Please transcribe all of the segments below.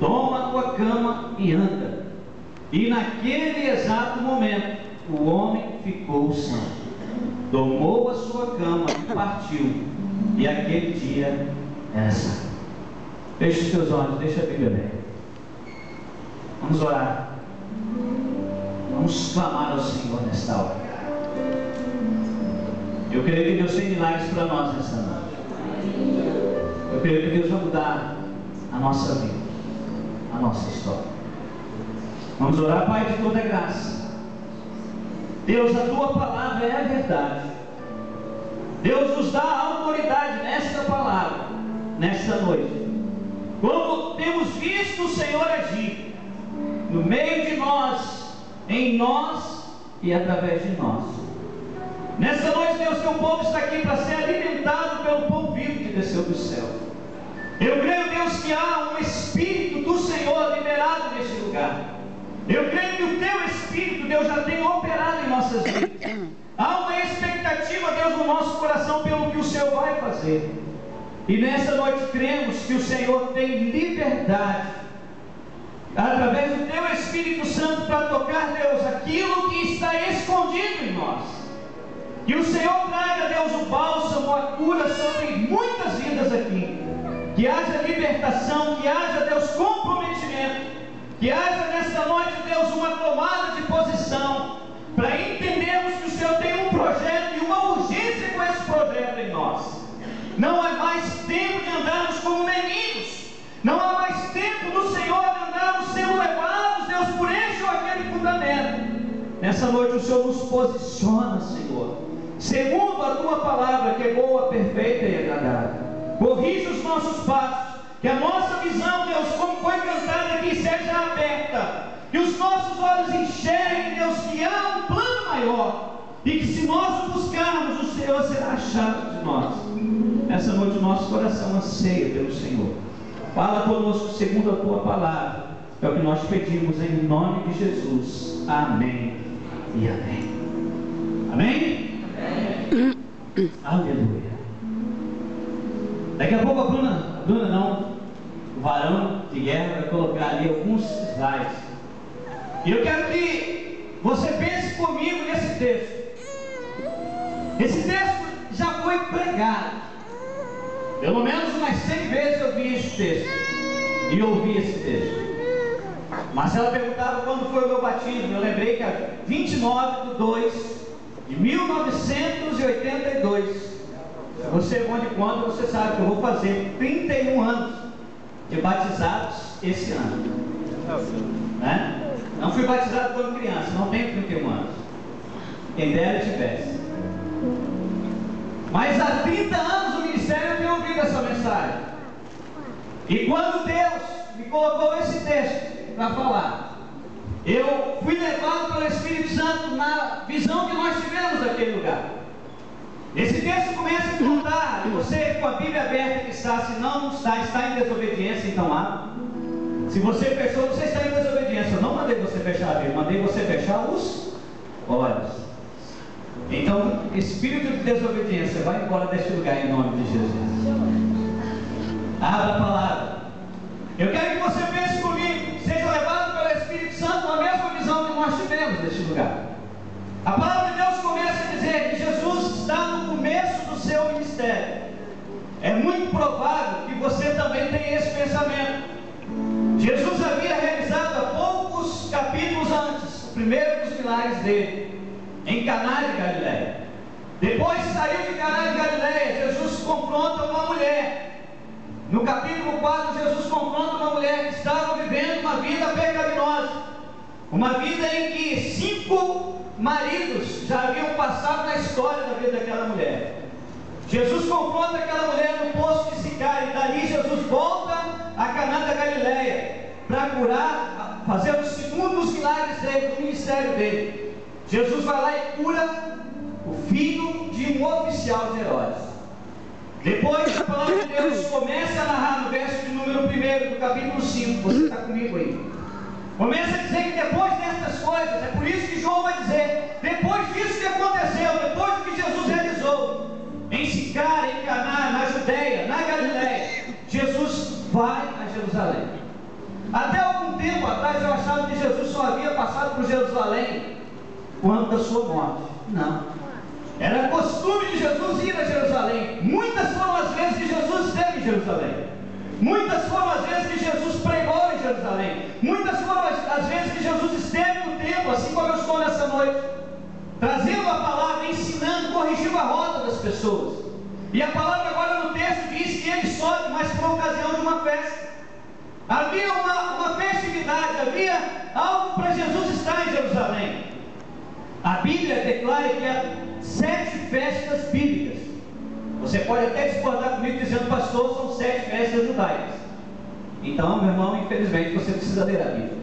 toma a tua cama e anda. E naquele exato momento, o homem ficou são. Tomou a sua cama e partiu. E aquele dia era sábado. Feche os teus olhos, deixa a Bíblia ler. Vamos orar. Vamos clamar ao Senhor nesta hora. Eu creio que Deus tem milagres para nós nesta noite. Eu creio que Deus vai mudar a nossa vida, a nossa história. Vamos orar, Pai de toda graça. Deus, a tua palavra é a verdade. Deus nos dá autoridade nesta palavra, nesta noite. Como temos visto o Senhor agir no meio de nós, em nós e através de nós. Nesta noite, Deus, teu povo está aqui para ser alimentado pelo pão vivo que desceu do céu. Eu creio, Deus, que há um Espírito do Senhor liberado neste lugar. Eu creio que o teu Espírito, Deus, já tem operado em nossas vidas. Há uma expectativa, Deus, no nosso coração pelo que o Senhor vai fazer. E nesta noite cremos que o Senhor tem liberdade, através do teu Espírito Santo, para tocar, Deus, aquilo que está escondido em nós. Que o Senhor traga, Deus, o bálsamo, a cura sobre muitas vidas aqui. Que haja libertação, que haja, Deus, comprometimento. Que haja nesta noite, Deus, uma tomada de posição, para entendermos que o Senhor tem um projeto e uma urgência com esse projeto em nós. Não há mais tempo de andarmos como meninos. Não há mais tempo do Senhor de andarmos sendo levados, Deus, por este ou aquele fundamento. Nessa noite o Senhor nos posiciona, Senhor, segundo a tua palavra, que é boa, perfeita e agradável. Corrija os nossos passos, que a nossa visão, Deus, como foi cantada aqui, seja aberta, que os nossos olhos enxerguem, Deus, que há um plano maior, e que se nós o buscarmos, o Senhor será achado de nós. Essa noite o nosso coração anseia pelo Senhor. Fala conosco segundo a tua palavra. É o que nós pedimos em nome de Jesus. Amém e amém. Amém? Amém. Aleluia. Daqui a pouco a Bruna não, o varão de guerra vai colocar ali alguns slides. E eu quero que você pense comigo nesse texto. Esse texto já foi pregado. Pelo menos umas 100 vezes eu vi esse texto. E ouvi esse texto. Marcela perguntava quando foi o meu batismo. Eu lembrei que é 29/2/1982. Se você é bom de conta, você sabe que eu vou fazer 31 anos de batizados esse ano. Né? Não fui batizado quando criança, não tenho 31 anos. Quem dera tivesse. Mas há 30 anos no ministério eu tenho ouvido essa mensagem. E quando Deus me colocou esse texto para falar, eu fui levado pelo Espírito Santo na visão que nós tivemos daquele lugar. Esse texto começa a contar, e você com a Bíblia aberta que está, se não está em desobediência, então abre. Se você fechou, você está em desobediência. Eu não mandei você fechar a Bíblia, mandei você fechar os olhos. Então, espírito de desobediência, vai embora deste lugar em nome de Jesus. Abra a palavra. Eu quero que você pense comigo, seja levado pelo Espírito Santo na mesma visão que nós tivemos neste lugar. A palavra de Deus começa a dizer que Jesus está no começo do seu ministério. É muito provável que você também tenha esse pensamento. Jesus havia realizado há poucos capítulos antes o primeiro dos milagres dele, em Caná de Galileia. Depois saiu de Caná de Galileia, Jesus confronta uma mulher. No capítulo 4, Jesus confronta uma mulher que estava vivendo uma vida pecaminosa, uma vida em que 5 maridos já haviam passado na história da vida daquela mulher. Jesus confronta aquela mulher no poço de Sicar, e dali Jesus volta a Caná da Galileia para curar, fazer o segundo dos milagres dele, do ministério dele. Jesus vai lá e cura o filho de um oficial de Herodes. Depois a palavra de Deus começa a narrar no verso de número 1 do capítulo 5, você está comigo aí. Começa a dizer que depois destas coisas, é por isso que João vai dizer, depois disso que aconteceu, depois do que Jesus realizou, em Sicar, em Caná, na Judeia, na Galileia, Jesus vai a Jerusalém. Até algum tempo atrás eu achava que Jesus só havia passado por Jerusalém quando da sua morte. Não. Era costume de Jesus ir a Jerusalém. Muitas foram as vezes que Jesus esteve em Jerusalém. Muitas foram as vezes que Jesus pregou em Jerusalém. Muitas foram as vezes que Jesus esteve no templo, assim como eu estou nessa noite, trazendo a palavra, ensinando, corrigindo a rota das pessoas. E a palavra agora no texto diz que ele sobe, mas por ocasião de uma festa. Havia uma festividade, havia algo para Jesus estar em Jerusalém. A Bíblia declara que há 7 festas bíblicas. Você pode até discordar comigo dizendo, pastor, são 7 festas judaicas. Então, meu irmão, infelizmente você precisa ler a Bíblia.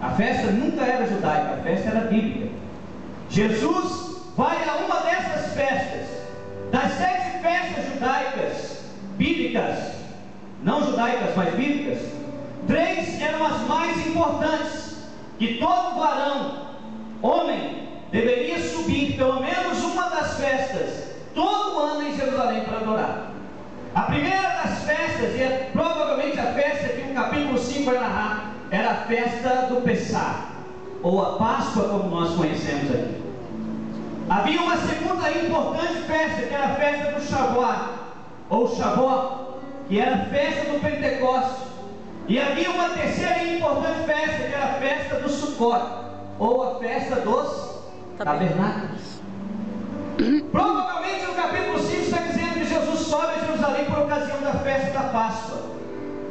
A festa nunca era judaica, a festa era bíblica. Jesus vai a uma dessas festas. Das 7 festas judaicas, bíblicas, não judaicas, mas bíblicas, 3 eram as mais importantes, que todo varão, homem, deveria subir pelo menos uma das festas, todo ano em Jerusalém para adorar. A primeira das festas, e é provavelmente a festa que o capítulo 5 vai narrar, era a festa do Pessah, ou a Páscoa como nós conhecemos aqui. Havia uma segunda importante festa, que era a festa do Shavuot, ou Shavuot, que era a festa do Pentecostes. E havia uma terceira e importante festa, que era a festa do Sukkot, ou a festa dos tabernáculos. Provavelmente no capítulo 5 está dizendo que Jesus sobe a Jerusalém por ocasião da festa da Páscoa,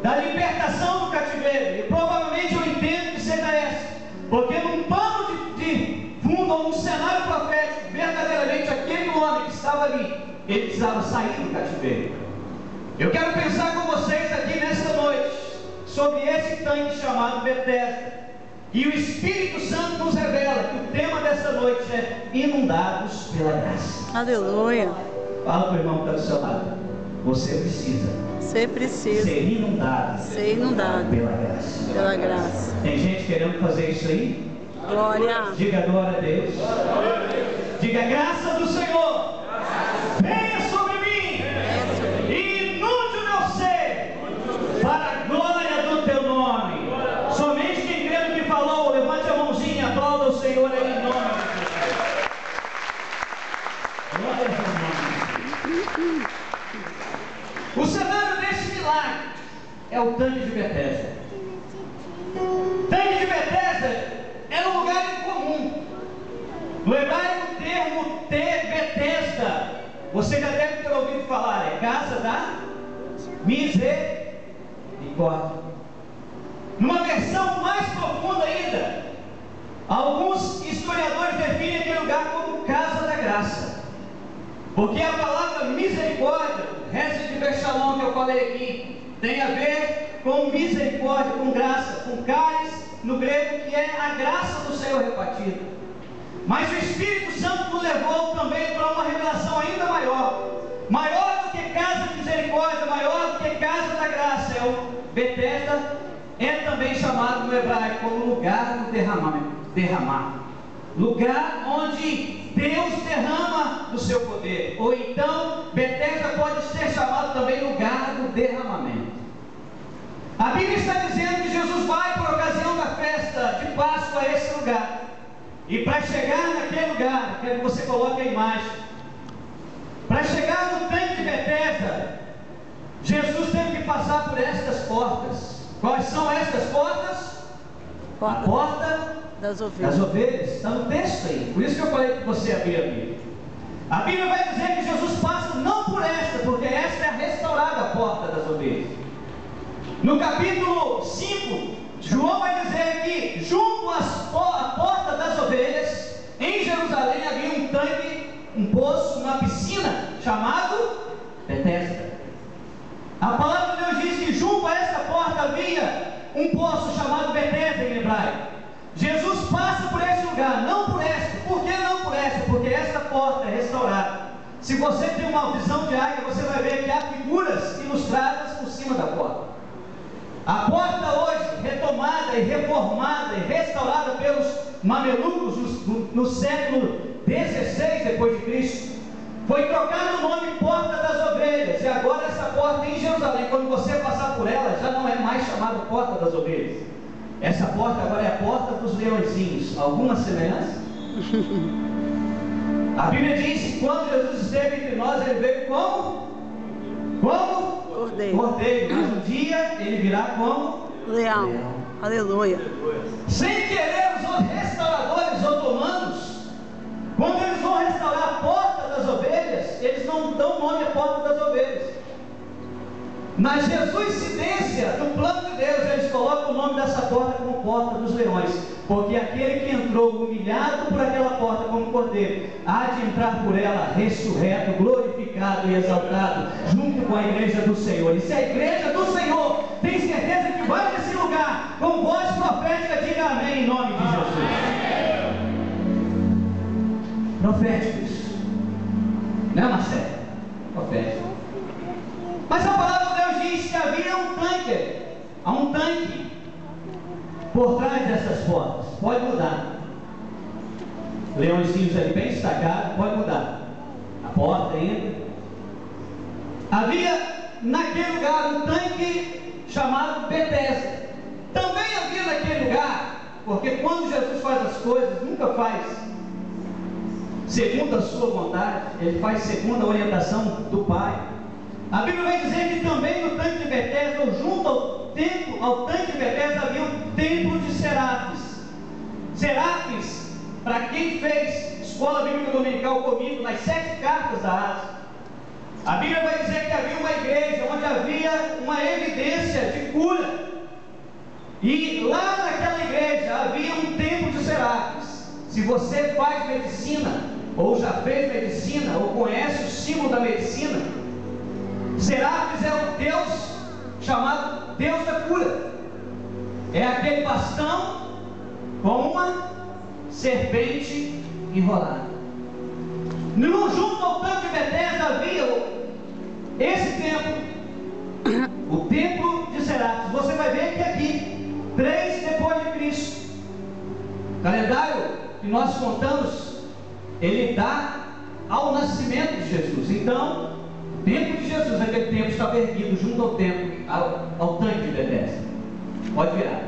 da libertação do cativeiro. E provavelmente eu entendo que seja essa, porque num pano de fundo, ou num cenário profético, verdadeiramente aquele homem que estava ali, ele precisava sair do cativeiro. Eu quero pensar com vocês aqui nesta noite sobre esse tanque chamado Betesda. E o Espírito Santo nos revela que o tema dessa noite é inundados pela graça. Aleluia. Fala para o irmão que está do seu lado. Você precisa ser inundado pela graça. Pela graça. Tem gente querendo fazer isso aí? Glória. Diga glória a Deus. Diga graça do Senhor. Venha sobre mim e inunde o meu ser para a glória do teu nome. Somente quem crê no que falou, levante a mãozinha e aplauda o Senhor aí em nome de Jesus. Glória a Deus. O cenário desse milagre é o tanque de Betesda. Tanque de Betesda era um lugar incomum. No hebraico, o termo Betesda, você já deve ter ouvido falar, é casa da misericórdia. Numa versão mais profunda ainda, alguns historiadores definem aquele lugar como casa da graça, porque a palavra misericórdia, resto de Bechalão que eu falei aqui, tem a ver com misericórdia, com graça, com caris no grego, que é a graça do Senhor repartida. Mas o Espírito Santo nos levou também para uma revelação ainda maior do que casa de misericórdia, maior do que casa da graça. É o Betesda, é também chamado no hebraico como lugar do derramar, lugar onde Deus derrama do seu poder. Ou então Betesda pode ser chamado também lugar do derramamento. A Bíblia está dizendo que Jesus vai por ocasião da festa de Páscoa a esse lugar. E para chegar naquele lugar, quero que você coloque a imagem. Para chegar no tanque de Betesda, Jesus teve que passar por estas portas. Quais são estas portas? A porta das ovelhas. Está no texto aí. Por isso que eu falei que você abrir a Bíblia. A Bíblia vai dizer que Jesus passa não por esta, porque esta é a restaurada porta das ovelhas. No capítulo 5, João vai dizer que junto à porta das ovelhas, em Jerusalém, havia um tanque, um poço, uma piscina, chamado Betesda. A palavra de Deus diz que junto a esta porta havia um poço chamado Betesda em hebraico. Jesus passa por esse lugar, não por esta. Por que não por esta? Porque esta porta é restaurada. Se você tem uma visão de águia, você vai ver que há figuras ilustradas por cima da porta. A porta hoje, retomada e reformada e restaurada pelos mamelucos no século XVI depois de Cristo, foi trocado o nome Porta das Ovelhas. e agora essa porta em Jerusalém, quando você passar por ela, já não é mais chamada porta das ovelhas. Essa porta agora é a porta dos leõezinhos. Alguma semelhança? A Bíblia diz que quando Jesus esteve entre nós, ele veio como? Como? Cordeiro. Mas um dia ele virá como? Leão. Aleluia. Sem querer, os restauradores otomanos, quando eles vão restaurar a porta das ovelhas, eles não dão nome à porta das ovelhas. Na Jesuicidência do plano de Deus, eles colocam o nome dessa porta como porta dos leões, porque aquele que entrou humilhado por aquela porta como cordeiro, há de entrar por ela ressurreto, glorificado e exaltado, junto com a igreja do Senhor. E se a igreja do Senhor tem certeza que vai nesse lugar, com voz profética, diga amém em nome de Jesus. Proféticos, não é, Marcelo? Profético. Mas a palavra de Deus diz que havia há um tanque por trás dessas portas. Pode mudar. Leõezinhos ali bem destacados, pode mudar. A porta entra. Havia naquele lugar um tanque chamado Betesda. Também havia naquele lugar, porque quando Jesus faz as coisas, nunca faz segundo a sua vontade, ele faz segundo a orientação do Pai. A Bíblia vai dizer que também no tanque de Betesda, ou junto ao tanque de Betesda, havia um templo de Serafes. Serafes, para quem fez escola bíblica dominical comigo, nas 7 cartas da Ásia, a Bíblia vai dizer que havia uma igreja onde havia uma evidência de cura. E lá naquela igreja havia um templo de Serafes. Se você faz medicina, ou já fez medicina, ou conhece o símbolo da medicina, Serafes é o Deus chamado Deus da cura. É aquele bastão com uma serpente enrolada. Junto ao tanque de Betesda havia esse templo, o templo de Serafes. Você vai ver que aqui, 3 depois de Cristo, o calendário que nós contamos, ele dá ao nascimento de Jesus. Então, o templo de Jesus, aquele templo estava erguido junto ao templo, ao tanque de Betesda. Pode virar.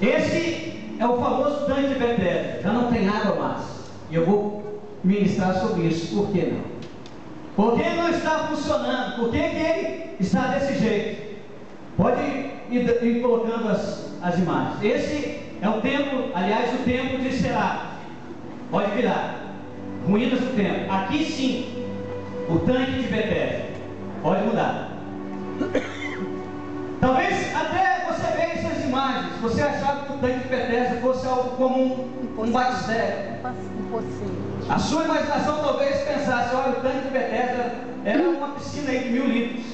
Esse é o famoso tanque de Betesda. Já não tem água mais. E eu vou ministrar sobre isso. Por que não? Por que ele não está funcionando? Por que ele está desse jeito? Pode ir colocando as imagens. Esse é o templo, aliás, o templo de Serafes. Pode virar. Ruínas do templo. Aqui sim, o tanque de Betesda. Pode mudar. Talvez até você veja essas imagens, você achava que o tanque de Betesda fosse algo como um batistério. A sua imaginação talvez pensasse: olha, o tanque de Betesda era uma piscina aí de 1000 litros.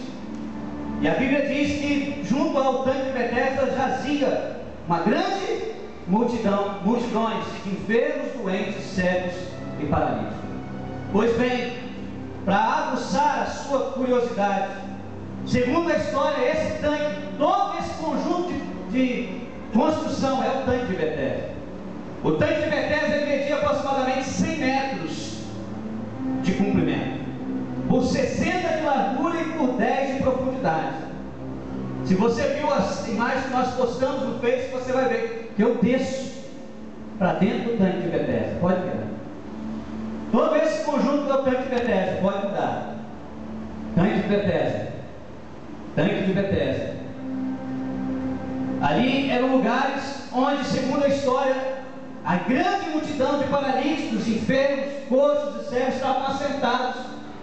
E a Bíblia diz que junto ao tanque de Betesda jazia uma grande multidões de enfermos, doentes, cegos e paralíticos. Pois bem, para aguçar a sua curiosidade, segundo a história, esse tanque, todo esse conjunto de construção é o tanque de Betesda. O tanque de Betesda media aproximadamente 100 metros de comprimento, por 60 de largura e por 10 de profundidade. Se você viu as imagens que nós postamos no Facebook, você vai ver que eu desço para dentro do tanque de Betesda. Pode ver. Todo esse conjunto é o tanque de Betesda. Pode mudar. Tanque de Betesda. Tanque de Betesda. Ali eram lugares onde, segundo a história, a grande multidão de paralíticos, enfermos, coxos e cegos estavam assentados,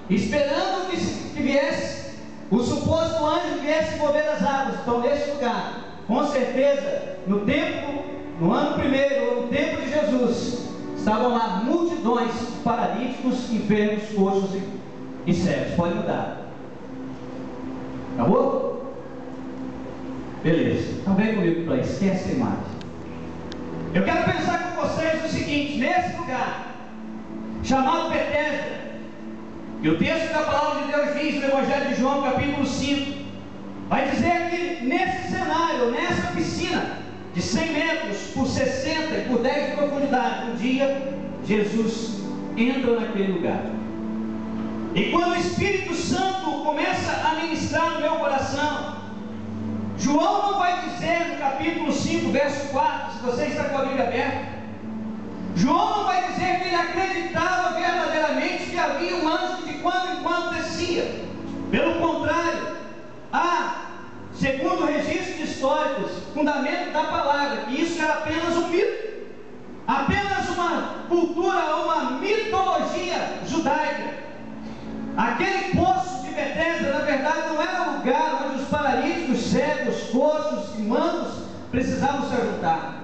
esperando que viesse o suposto anjo que viesse mover as águas. Então, nesse lugar, com certeza, no ano primeiro, ou no tempo de Jesus, estavam lá multidões de paralíticos, enfermos, coxos e cegos. Pode mudar. Acabou? Beleza. Então vem comigo para esquece a imagem. Eu quero pensar com vocês o seguinte: nesse lugar chamado Betesda, e o texto da palavra de Deus diz no Evangelho de João, capítulo 5, vai dizer que nesse cenário, nessa piscina de 100 metros por 60 e por 10 de profundidade, um dia Jesus entra naquele lugar. E quando o Espírito Santo começa a ministrar no meu coração, João não vai dizer no capítulo 5, verso 4, se você está com a Bíblia aberta, João não vai dizer que ele acreditava verdadeiramente que havia um anjo que de quando em quando descia. Pelo contrário, há, segundo registros históricos, fundamento da palavra, que isso era apenas um mito, apenas uma cultura, uma mitologia judaica. Aquele poço de Betesda, na verdade, não era o lugar onde os paralíticos, cegos, coxos e mancos precisavam se ajuntar.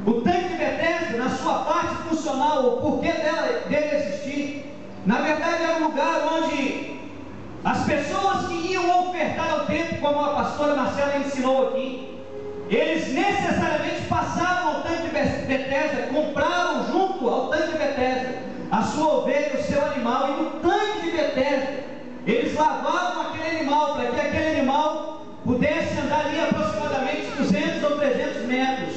O tanque de Betesda, na sua parte funcional, o porquê dele existir, na verdade era um lugar onde as pessoas que iam ofertar ao templo, como a pastora Marcela ensinou aqui, eles necessariamente passavam ao tanque de Betesda, compravam junto ao tanque de Betesda a sua ovelha, o seu animal, e no tanque de Betesda eles lavavam aquele animal, para que aquele animal pudesse andar ali aproximadamente 200 ou 300 metros,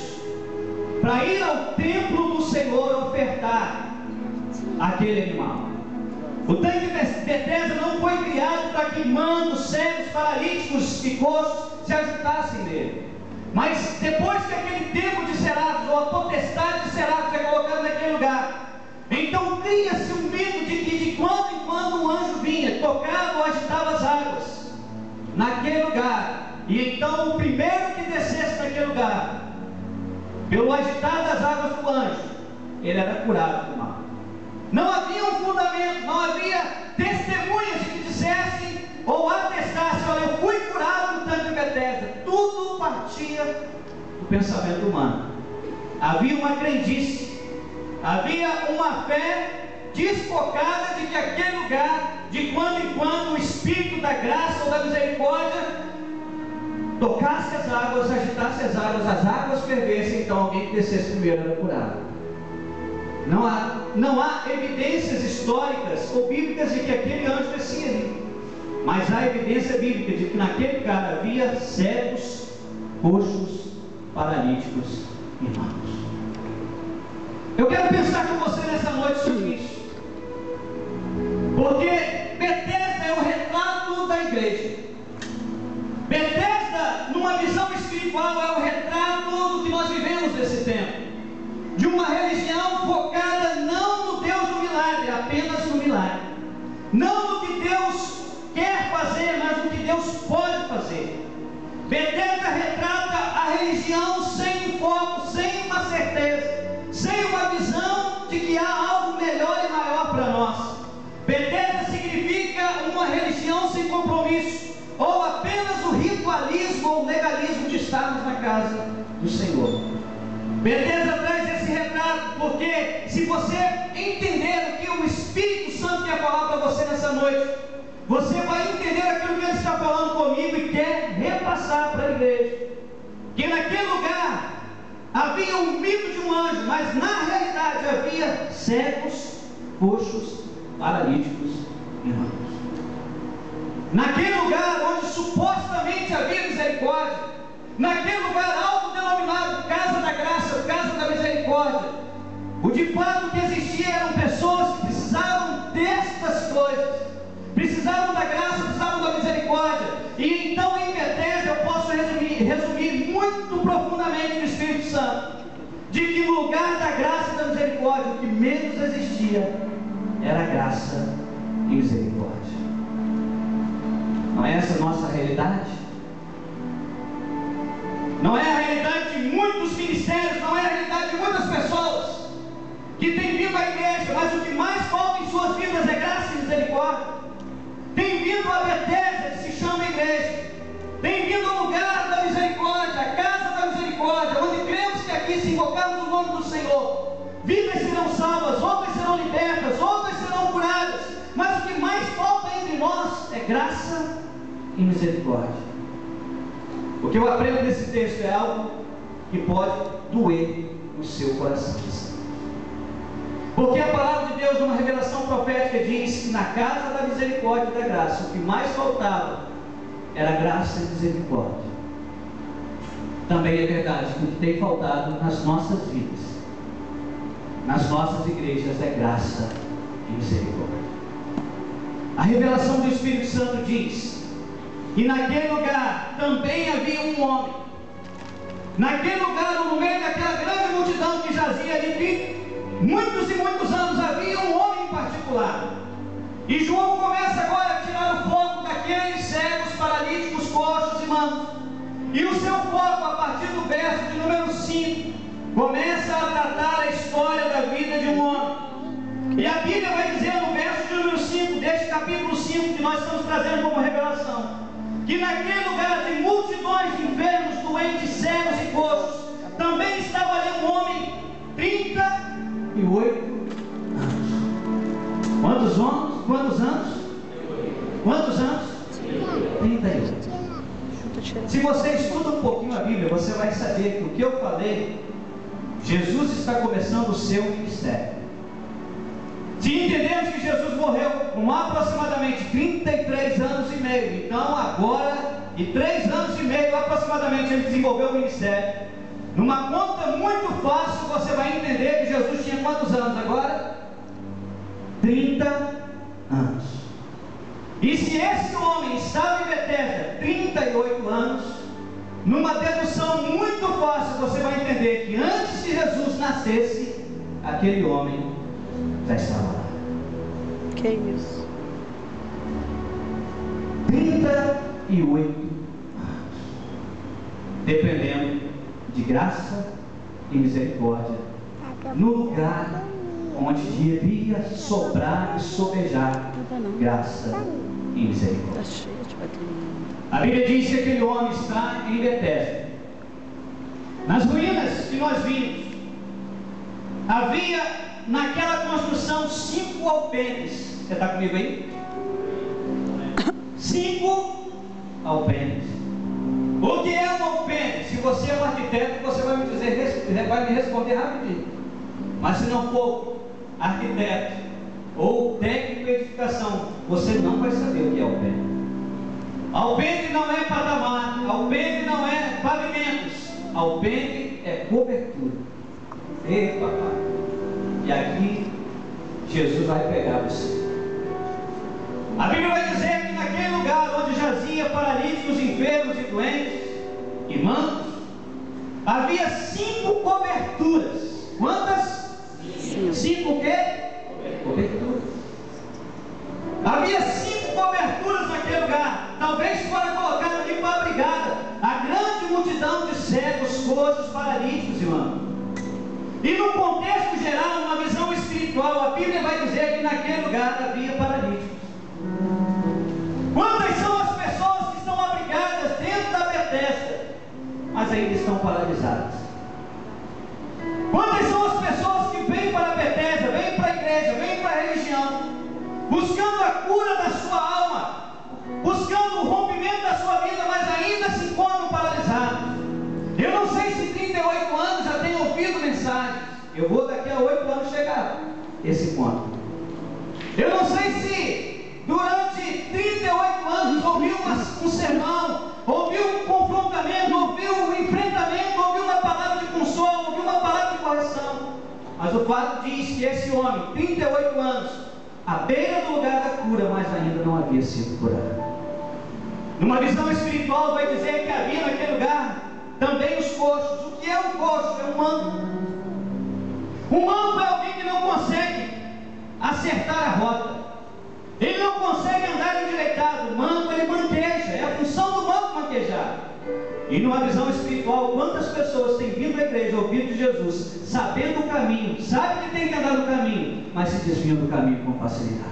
para ir ao templo do Senhor ofertar aquele animal. O tanque de Betesda não foi criado para que mancos, cegos, paralíticos e coxos se ajuntassem nele. Mas depois que aquele templo de Serapis, ou a potestade de Serapis é colocada naquele lugar, então cria-se um mito de que de quando em quando um anjo vinha, tocava ou agitava as águas naquele lugar. E então o primeiro que descesse naquele lugar, pelo agitar das águas do anjo, ele era curado do mal. Não havia um fundamento, não havia testemunhas que dissessem ou atestassem: olha, eu fui curado no tanque de Betesda. Tudo partia do pensamento humano. Havia uma crendice, havia uma fé desfocada de que aquele lugar, de quando em quando, o Espírito da graça ou da misericórdia tocasse as águas, agitasse as águas fervessem, então alguém que descesse primeiro era curado. Não há evidências históricas ou bíblicas de que aquele anjo descia ali, mas há evidência bíblica de que naquele lugar havia cegos, coxos, paralíticos e mancos. Eu quero pensar com você nessa noite sobre isso, porque Betesda é o retrato da igreja. Betesda, numa visão espiritual, é o retrato do que nós vivemos nesse tempo, de uma religião focada não no Deus do milagre, apenas no milagre, não no que Deus quer fazer, mas no que Deus pode fazer. Betesda retrata a religião sem foco, sem uma certeza, sem uma visão de que há algo melhor e maior para nós. Betesda significa uma religião sem compromisso, ou apenas o ritualismo ou legalismo de estarmos na casa do Senhor. Betesda traz esse retrato, porque se você entender o que o Espírito Santo quer falar para você nessa noite, você vai entender aquilo que ele está falando comigo e quer repassar para a igreja. Que naquele lugar havia um mito de um anjo, mas na realidade havia cegos, coxos, paralíticos e mancos. Naquele lugar onde supostamente havia misericórdia, naquele lugar autodenominado Casa da Graça, Casa da Misericórdia, o de fato que existia eram pessoas que precisavam destas coisas, precisavam da graça, precisavam da misericórdia. E então em Betesda eu posso resumir muito profundamente no Espírito Santo, de que no lugar da graça e da misericórdia, o que menos existia era graça e misericórdia. Não é essa a nossa realidade? Não é a realidade de muitos ministérios, não é a realidade de muitas pessoas que têm vindo à igreja, mas o que mais falta em suas vidas é graça e misericórdia. Tem vindo a Betesda, que se chama igreja, tem vindo ao lugar da misericórdia, a casa da misericórdia, onde cremos que aqui, se invocarmos o nome do Senhor, vidas serão salvas, outras serão libertas, outras serão curadas, mas o que mais falta entre nós é graça e misericórdia. O que eu aprendo nesse texto é algo que pode doer no seu coração. Porque a palavra de Deus, numa revelação profética, diz que na casa da misericórdia e da graça, o que mais faltava era graça e misericórdia. Também é verdade que o que tem faltado nas nossas vidas, nas nossas igrejas, é graça e misericórdia. A revelação do Espírito Santo diz que naquele lugar também havia um homem. Naquele lugar, no meio daquela grande multidão que jazia ali, muitos e muitos anos, havia um homem em particular. E João começa agora a tirar o foco daqueles cegos, paralíticos, coxos e mancos. E o seu foco, a partir do verso de número 5, começa a tratar a história da vida de um homem. E a Bíblia vai dizer no verso de número 5, deste capítulo 5, que nós estamos trazendo como revelação, que naquele lugar de multidões de enfermos, doentes, cegos e coxos, também estava ali um homem, 38 anos. Quantos anos? Quantos anos? 38. Se você estuda um pouquinho a Bíblia, você vai saber que o que eu falei, Jesus está começando o seu ministério. Se entendemos que Jesus morreu com aproximadamente 33 anos e meio, então agora, de 3 anos e meio aproximadamente, ele desenvolveu o ministério. Numa conta muito fácil, você vai entender que Jesus tinha quantos anos agora? 30 anos. E se esse homem estava em Betesda 38 anos, numa dedução muito fácil, você vai entender que antes de Jesus nascesse, aquele homem já estava lá. Que isso? 38 anos. Dependendo de graça e misericórdia, no lugar onde devia sobrar e sobejar graça e misericórdia. A Bíblia diz que aquele homem está em Betesda. Nas ruínas que nós vimos, havia naquela construção 5 alpenes. Você está comigo aí? 5 alpenes. O que é um alpene? Se você é um arquiteto, você vai me dizer, vai me responder rapidinho. Mas se não for arquiteto ou técnico de edificação, você não vai saber o que é alpene. Alpene não é patamar, alpene não é pavimentos, alpene é cobertura. Ei, papai. E aqui Jesus vai pegar você. A Bíblia vai dizer que naquele lugar onde jazia paralíticos, enfermos e doentes e mancos, havia 5 coberturas. Quantas? 5 o quê? Coberturas. Havia 5 coberturas naquele lugar. Talvez fora colocado ali para abrigar a grande multidão de cegos, coxos, paralíticos e mancos. E no contexto geral, uma visão espiritual, a Bíblia vai dizer que naquele lugar havia paralíticos. Quantas são as pessoas que estão abrigadas dentro da Betesda, mas ainda estão paralisadas? Quantas são as pessoas que vêm para a Betesda, vêm para a igreja, vêm para a religião, buscando a cura da sua alma, buscando o rompimento da sua vida, mas ainda se encontram paralisados? Eu não sei se 38 anos já tem ouvido mensagens. Eu vou daqui a 8 anos chegar a esse ponto. Eu não sei se durante 38 anos ouviu um sermão, ouviu um confrontamento, ouviu um enfrentamento, ouviu uma palavra de consolo, ouviu uma palavra de correção. Mas o fato diz que esse homem, 38 anos, à beira do lugar da cura, mas ainda não havia sido curado. Numa visão espiritual vai dizer que havia naquele lugar também os coxos. O que é um coxo? É um manco. Um manco é alguém que não consegue acertar a rota. Ele não consegue andar endireitado. O manco, ele manqueja. É a função do manco manquejar. E numa visão espiritual, quantas pessoas têm vindo à igreja, ouvido de Jesus, sabendo o caminho, sabe que tem que andar no caminho, mas se desviam do caminho com facilidade.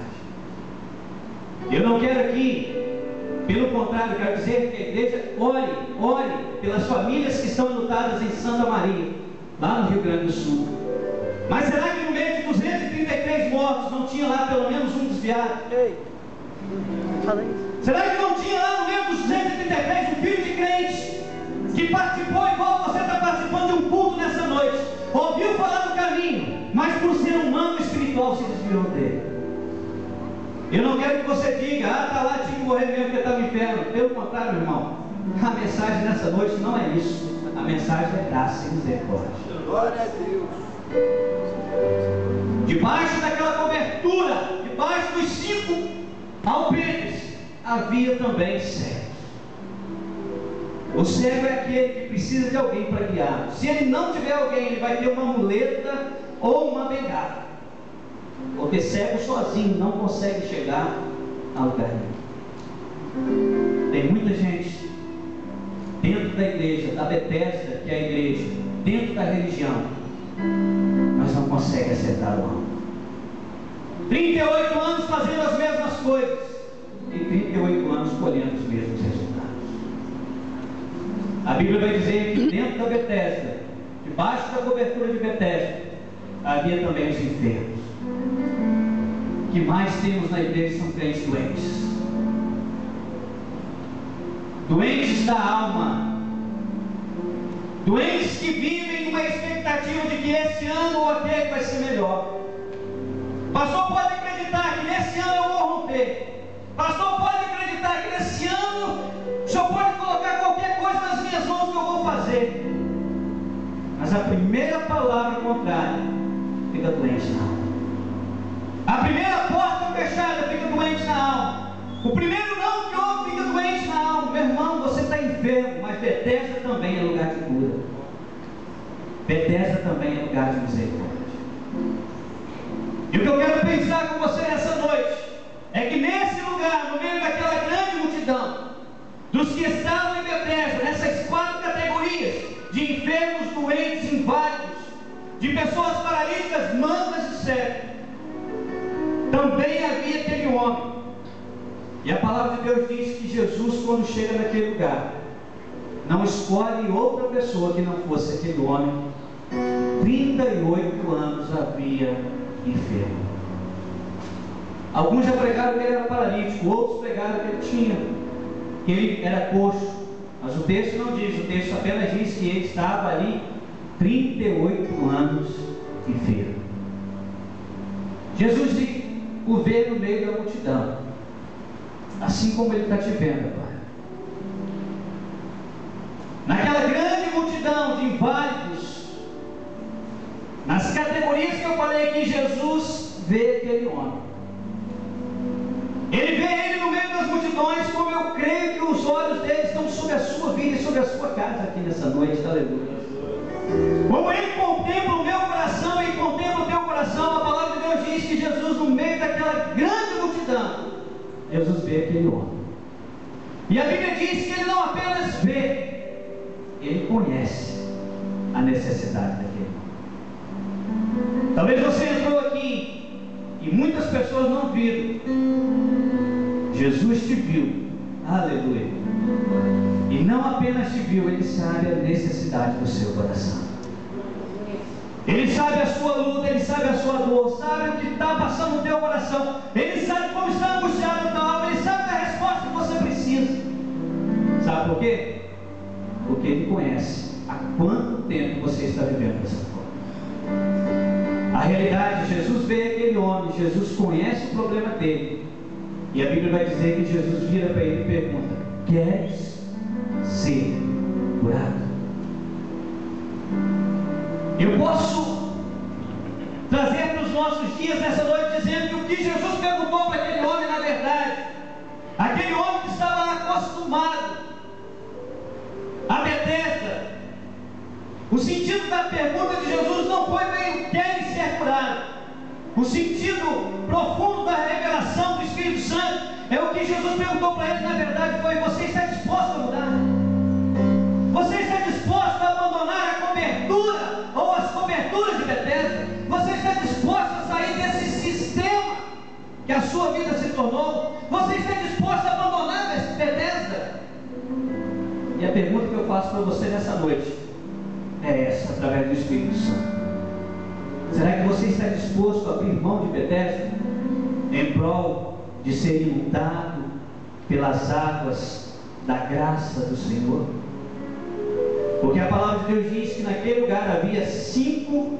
Eu não quero aqui, pelo contrário, quero dizer que a igreja ore pelas famílias que estão enlutadas em Santa Maria, lá no Rio Grande do Sul. Mas será que no meio de 233 mortos não tinha lá pelo menos um desviado? Será que não tinha lá no meio dos 233 um filho de crente que participou igual você está participando de um culto nessa noite, ouviu falar do caminho, mas por ser um manco espiritual se desviou dele? Eu não quero que você diga, está lá, tinha que morrer mesmo porque está no inferno. Pelo contrário, meu irmão, a mensagem nessa noite não é isso. A mensagem é graça e misericórdia. Glória a Deus. Debaixo daquela cobertura, debaixo dos 5 Alperes havia também cegos. O cego é aquele que precisa de alguém para guiar. Se ele não tiver alguém, ele vai ter uma muleta ou uma bengala, porque cego sozinho não consegue chegar a lugar nenhum. Tem muita gente dentro da igreja, da Betesda, que é a igreja, dentro da religião, mas não consegue acertar o alvo. 38 anos fazendo as mesmas coisas e 38 anos colhendo os mesmos resultados. A Bíblia vai dizer que dentro da Betesda, debaixo da cobertura de Betesda, havia também os enfermos. O que mais temos na igreja são crentes doentes. Doentes da alma. Doentes que vivem numa expectativa de que esse ano ou aquele vai ser melhor. Pastor, pode acreditar que nesse ano eu vou romper. Pastor, pode acreditar que nesse ano o senhor pode colocar qualquer coisa nas minhas mãos que eu vou fazer. Mas a primeira palavra contrária fica doente na alma. A primeira porta fechada fica doente na alma. O primeiro não que ouve fica doente na alma. Meu irmão, você está enfermo, mas Betesda também é lugar de cura. Betesda também é lugar de misericórdia. E o que eu quero pensar com você nessa noite é que nesse lugar, no meio daquela grande multidão, dos que estavam em Betesda, nessas 4 categorias de enfermos, doentes, inválidos, de pessoas paralíticas, mancas e cegos, também havia aquele homem. E a palavra de Deus diz que Jesus, quando chega naquele lugar, não escolhe outra pessoa que não fosse aquele homem. 38 anos havia enfermo. Alguns já pregaram que ele era paralítico, outros pregaram que ele era coxo, mas o texto não diz, o texto apenas diz que ele estava ali 38 anos enfermo. Jesus o vê no meio da multidão, assim como ele está te vendo agora, naquela grande multidão de inválidos, nas categorias que eu falei que Jesus vê aquele homem. Ele vê ele no meio das multidões, como eu creio que os olhos dele estão sobre a sua vida e sobre a sua casa aqui nessa noite, aleluia. Como ele contempla o meu coração e contempla o teu coração, a palavra de Deus diz que Jesus, no meio daquela grande multidão, Jesus vê aquele homem. E a Bíblia diz que ele não apenas vê, ele conhece a necessidade daquele homem. Talvez você entrou aqui e muitas pessoas não viram. Jesus te viu, aleluia. E não apenas te viu, ele sabe a necessidade do seu coração. Ele sabe a sua luta, ele sabe a sua dor, sabe o que está passando no teu coração. Ele sabe como está angustiado a tua alma, ele sabe a resposta que você precisa. Sabe por quê? Porque ele conhece há quanto tempo você está vivendo dessa forma. A realidade, Jesus vê aquele homem, Jesus conhece o problema dele. E a Bíblia vai dizer que Jesus vira para ele e pergunta: queres ser curado? Eu posso trazer para os nossos dias nessa noite dizendo que o que Jesus perguntou para aquele homem, na verdade, aquele homem que estava acostumado a Betesda, o sentido da pergunta de Jesus não foi bem queres ser curado. O sentido profundo da revelação do Espírito Santo é o que Jesus perguntou para ele, na verdade, foi: você está disposto a mudar? Você está disposto a abandonar a cobertura ou as coberturas de Betesda? Você está disposto a sair desse sistema que a sua vida se tornou? Você está disposto a abandonar Betesda? E a pergunta que eu faço para você nessa noite é essa, através do Espírito Santo: será que você está disposto a abrir mão de Betesda em prol de ser inundado pelas águas da graça do Senhor? Porque a palavra de Deus diz que naquele lugar havia 5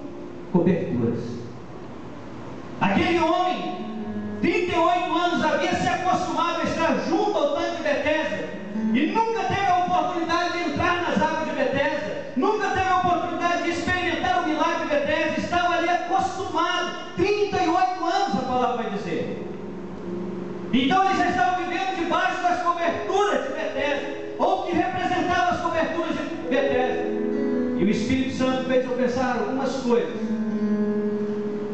coberturas. Aquele homem, 38 anos, havia se acostumado a estar junto ao tanque de Betesda e nunca teve a oportunidade de entrar nas águas de Betesda, nunca teve a oportunidade de experimentar o milagre de Betesda. Estava acostumado, 38 anos a palavra vai dizer. Então homens já estavam vivendo debaixo das coberturas de Betesda, ou que representavam as coberturas de Betesda. E o Espírito Santo fez eu pensar algumas coisas.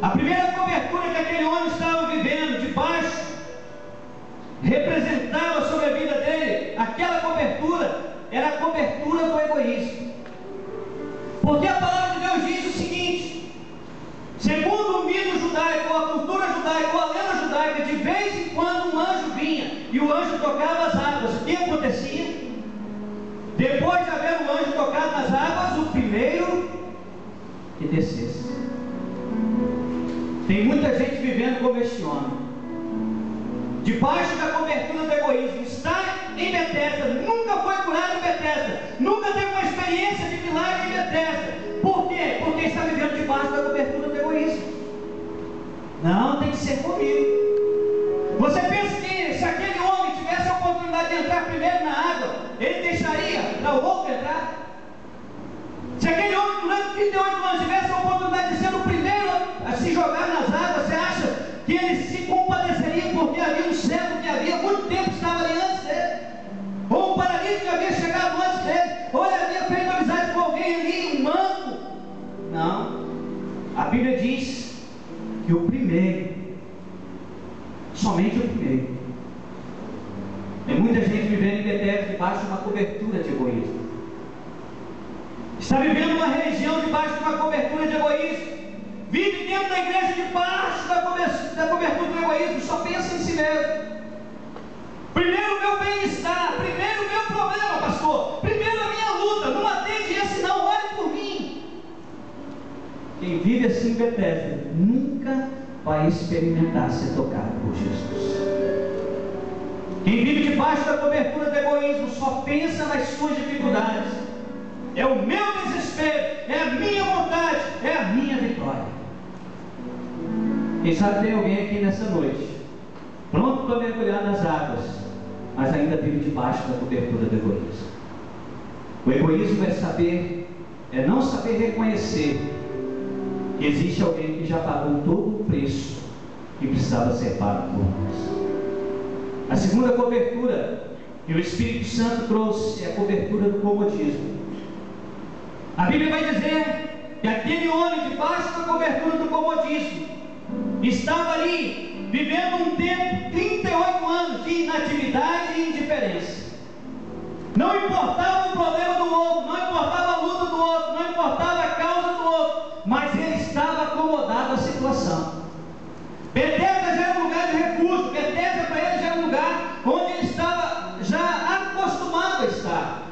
A primeira cobertura que aquele homem estava vivendo debaixo representava sobre a vida dele, aquela cobertura era a cobertura do egoísmo. Porque a palavra de Deus diz o seguinte: segundo o mito judaico, a cultura judaica, a lenda judaica, de vez em quando um anjo vinha e o anjo tocava as águas. O que acontecia? Depois de haver um anjo tocado nas águas, o primeiro que descesse. Tem muita gente vivendo como este homem, debaixo da cobertura do egoísmo. Está em Betesda, nunca foi curado em Betesda, nunca teve uma experiência de milagre em Betesda. Por quê? Porque está vivendo debaixo da cobertura do egoísmo. Não, tem que ser comigo. Você pensa que se aquele homem tivesse a oportunidade de entrar primeiro na água, ele deixaria para o outro entrar? Se aquele homem durante 38 anos tivesse a oportunidade de ser o primeiro a se jogar nas águas, você acha que ele se compadeceria porque havia um cego que havia muito tempo estava ali antes dele? Ou um paralítico que havia chegado antes dele? Ou ele havia feito amizade com alguém ali, um manco? Não. A Bíblia diz que o primeiro, somente o primeiro. Tem muita gente vivendo em Betesda debaixo de uma cobertura de egoísmo. Está vivendo uma religião debaixo de uma cobertura de egoísmo. Vive dentro da igreja debaixo da cobertura do egoísmo. Só pensa em si mesmo. Primeiro o meu bem-estar. Primeiro o meu problema, pastor. Primeiro a minha luta. Não atende esse não. Ore por mim. Quem vive assim em Betesda nunca vai experimentar ser tocado por Jesus. Quem vive debaixo da cobertura do egoísmo só pensa nas suas dificuldades. É o meu desespero, é a minha vontade, é a minha vitória. Quem sabe tem alguém aqui nessa noite, pronto para mergulhar nas águas, mas ainda vive debaixo da cobertura do egoísmo. O egoísmo é não saber reconhecer que existe alguém que já pagou todo o preço que precisava ser pago por nós. A segunda cobertura que o Espírito Santo trouxe é a cobertura do comodismo. A Bíblia vai dizer que aquele homem debaixo da cobertura do comodismo estava ali vivendo um tempo, 38 anos de inatividade e indiferença. Não importava o problema do outro, não importava a luta do outro, não importava a causa do outro, mas ele estava acomodado à situação. Betesda já era um lugar de recurso, Betesda para ele já era um lugar onde ele estava já acostumado a estar.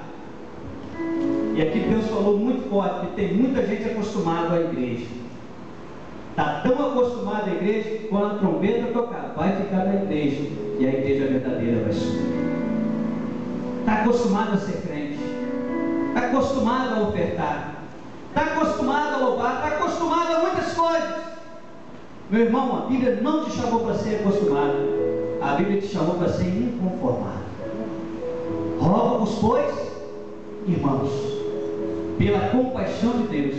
E aqui Deus falou muito forte, que tem muita gente acostumada à igreja. Está tão acostumado à igreja que quando a trombeta tocar, vai ficar na igreja e a igreja verdadeira vai subir. Está acostumado a ser crente, está acostumado a ofertar, está acostumado a louvar, está acostumado a muitas coisas. Meu irmão, a Bíblia não te chamou para ser acostumado, a Bíblia te chamou para ser inconformado. Rogo-vos, pois, irmãos, pela compaixão de Deus,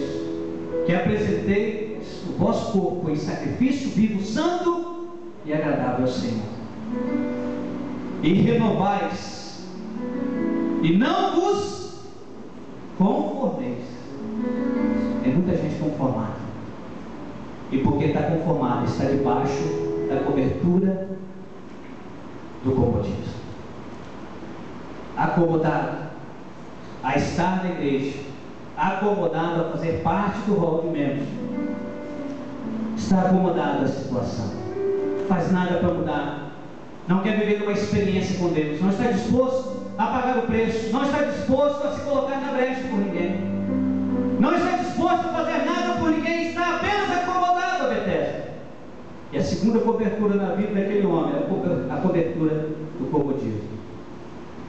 que apresentei o vosso corpo em sacrifício vivo, santo e agradável ao Senhor, e renovais, e não vos conformeis. Tem muita gente conformada, e porque está conformada, está debaixo da cobertura do comodismo, acomodado a estar na igreja, acomodado a fazer parte do rol de membros, está acomodado à situação, não faz nada para mudar, não quer viver uma experiência com Deus, não está disposto a pagar o preço, não está disposto a se colocar na brecha por ninguém, não está disposto a fazer nada por ninguém, está apenas acomodado a Betesda. E a segunda cobertura na vida daquele homem é a cobertura do comodismo.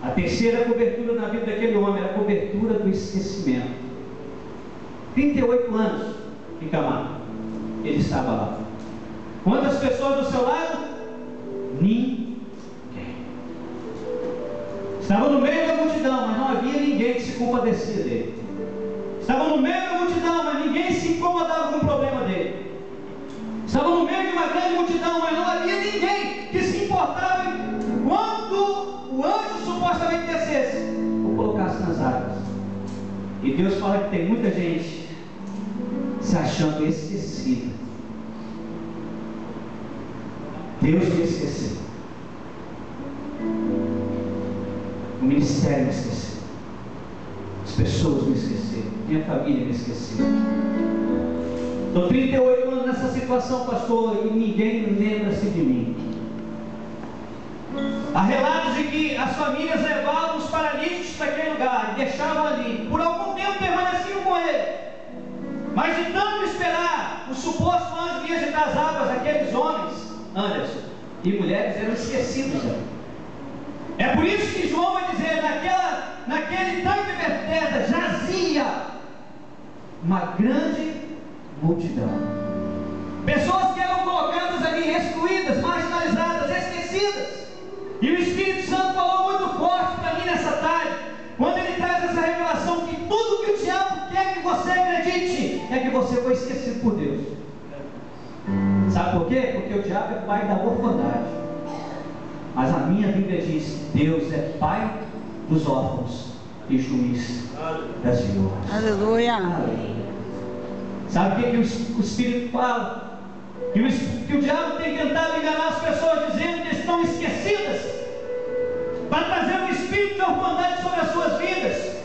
A terceira cobertura na vida daquele homem era a cobertura do esquecimento. 38 anos em Camargo, ele estava lá. Quantas pessoas do seu lado? Ninguém. Estava no meio da multidão, mas não havia ninguém que se compadecia dele. Estava no meio da multidão, mas ninguém se incomodava com o problema dele. Estava no meio de uma grande multidão, mas não havia ninguém que se importava Deus fala que tem muita gente se achando esquecida. Deus me esqueceu. O ministério me esqueceu. As pessoas me esqueceram. Minha família me esqueceu. Estou 38 anos nessa situação, pastor, e ninguém lembra-se de mim. Há relatos de que as famílias levavam os paralíticos para aquele lugar e deixavam ali. Por algum tempo permaneciam com ele. Mas de tanto esperar, o suposto anjo vinha agitar as águas, aqueles homens, Anderson, e mulheres eram esquecidos. É por isso que João vai dizer, naquele tanque de Betesda jazia uma grande multidão. Pessoas que eram colocadas ali, excluídas, marginalizadas, esquecidas. E o Espírito Santo falou muito forte para mim nessa tarde, quando ele traz essa revelação que tudo que o diabo quer que você acredite é que você foi esquecido por Deus. Sabe por quê? Porque o diabo é pai da orfandade. Mas a minha Bíblia diz que Deus é pai dos órfãos e juiz das viúvas. Aleluia. Sabe o que o Espírito fala? Que o diabo tem tentado enganar as pessoas dizendo que estão esquecidas, para trazer um espírito de orfandade sobre as suas vidas.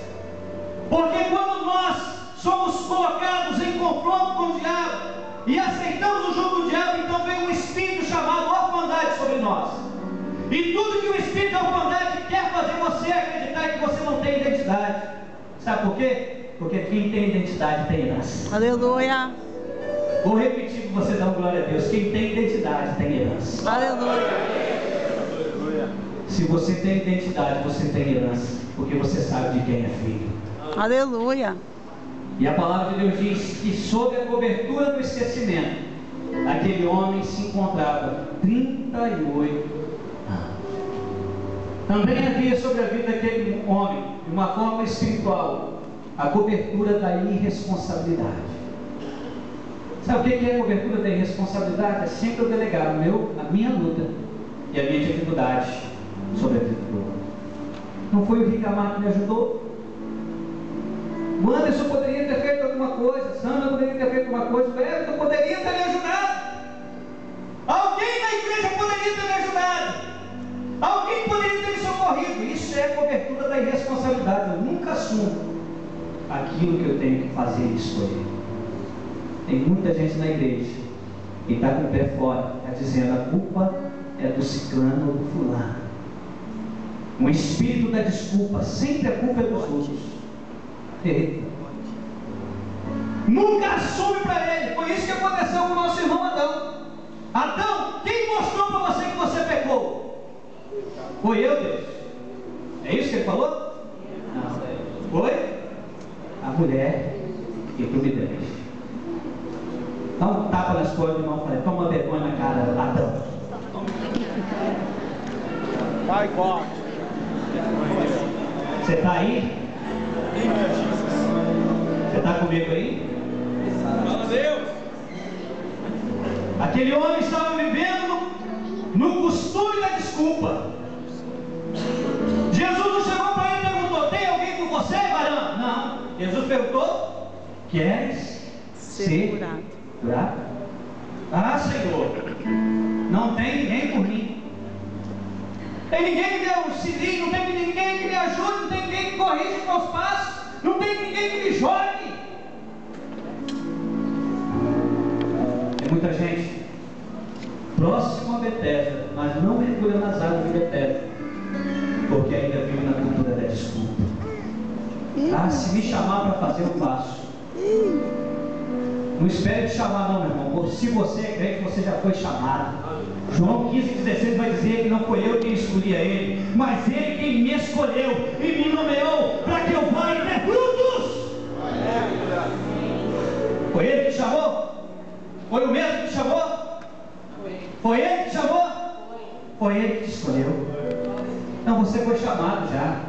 Porque quando nós somos colocados em confronto com o diabo e aceitamos o jugo do diabo, então vem um espírito chamado orfandade sobre nós. E tudo que o espírito de orfandade quer fazer você acreditar é que você não tem identidade. Sabe por quê? Porque quem tem identidade tem herança. Aleluia. Vou repetir para você dar glória a Deus. Quem tem identidade tem herança. Aleluia. Se você tem identidade, você tem herança, porque você sabe de quem é filho. Aleluia. E a palavra de Deus diz que sob a cobertura do esquecimento, aquele homem se encontrava 38 anos. Também havia sobre a vida daquele homem, de uma forma espiritual, a cobertura da irresponsabilidade. Sabe o que é a cobertura da irresponsabilidade? É sempre eu delegar a minha luta e a minha dificuldade sobre a vida do outro. Não foi o Ricamar que me ajudou? O Anderson poderia ter feito alguma coisa, Sandra poderia ter feito alguma coisa, o Everton poderia ter me ajudado. Alguém na igreja poderia ter me ajudado. Alguém poderia ter me socorrido. Isso é a cobertura da irresponsabilidade. Eu nunca assumo aquilo que eu tenho que fazer e escolher. Tem muita gente na igreja que está com o pé fora, está dizendo a culpa é do ciclano ou do fulano. Um espírito da desculpa, sempre a culpa é dos outros. Nunca assume para ele. Foi isso que aconteceu com o nosso irmão Adão. Adão, quem mostrou para você que você pecou? Foi eu, Deus. É isso que ele falou? Não. Foi? A mulher que tu me deste. Dá um tapa nas costas do irmão e falei, toma vergonha na cara, Adão. Vai, corte. Você está aí? Você está comigo aí? Fala, Deus. Aquele homem estava vivendo no costume da desculpa. Jesus não chegou para ele e perguntou, tem alguém com você, varão? Não. Jesus perguntou, queres ser curado? Ah, Senhor, não tem ninguém por mim. Tem ninguém que me auxilie, não tem ninguém que me ajude, não tem ninguém que corrija os meus passos, não tem ninguém que me jogue. Tem muita gente próximo a Betesda, mas não mergulha nas águas de Betesda, porque ainda vive na cultura da desculpa. Ah, se me chamar para fazer, eu faço. Não espere te chamar não, meu irmão. Se você é crente, você já foi chamado. João 15,16 vai dizer que não foi eu quem escolhi a ele, mas ele quem me escolheu e me nomeou para que eu vá e dê frutos. Foi ele que te chamou? Foi o mesmo que te chamou? Foi ele que te chamou? Foi ele que te escolheu. Então você foi chamado já.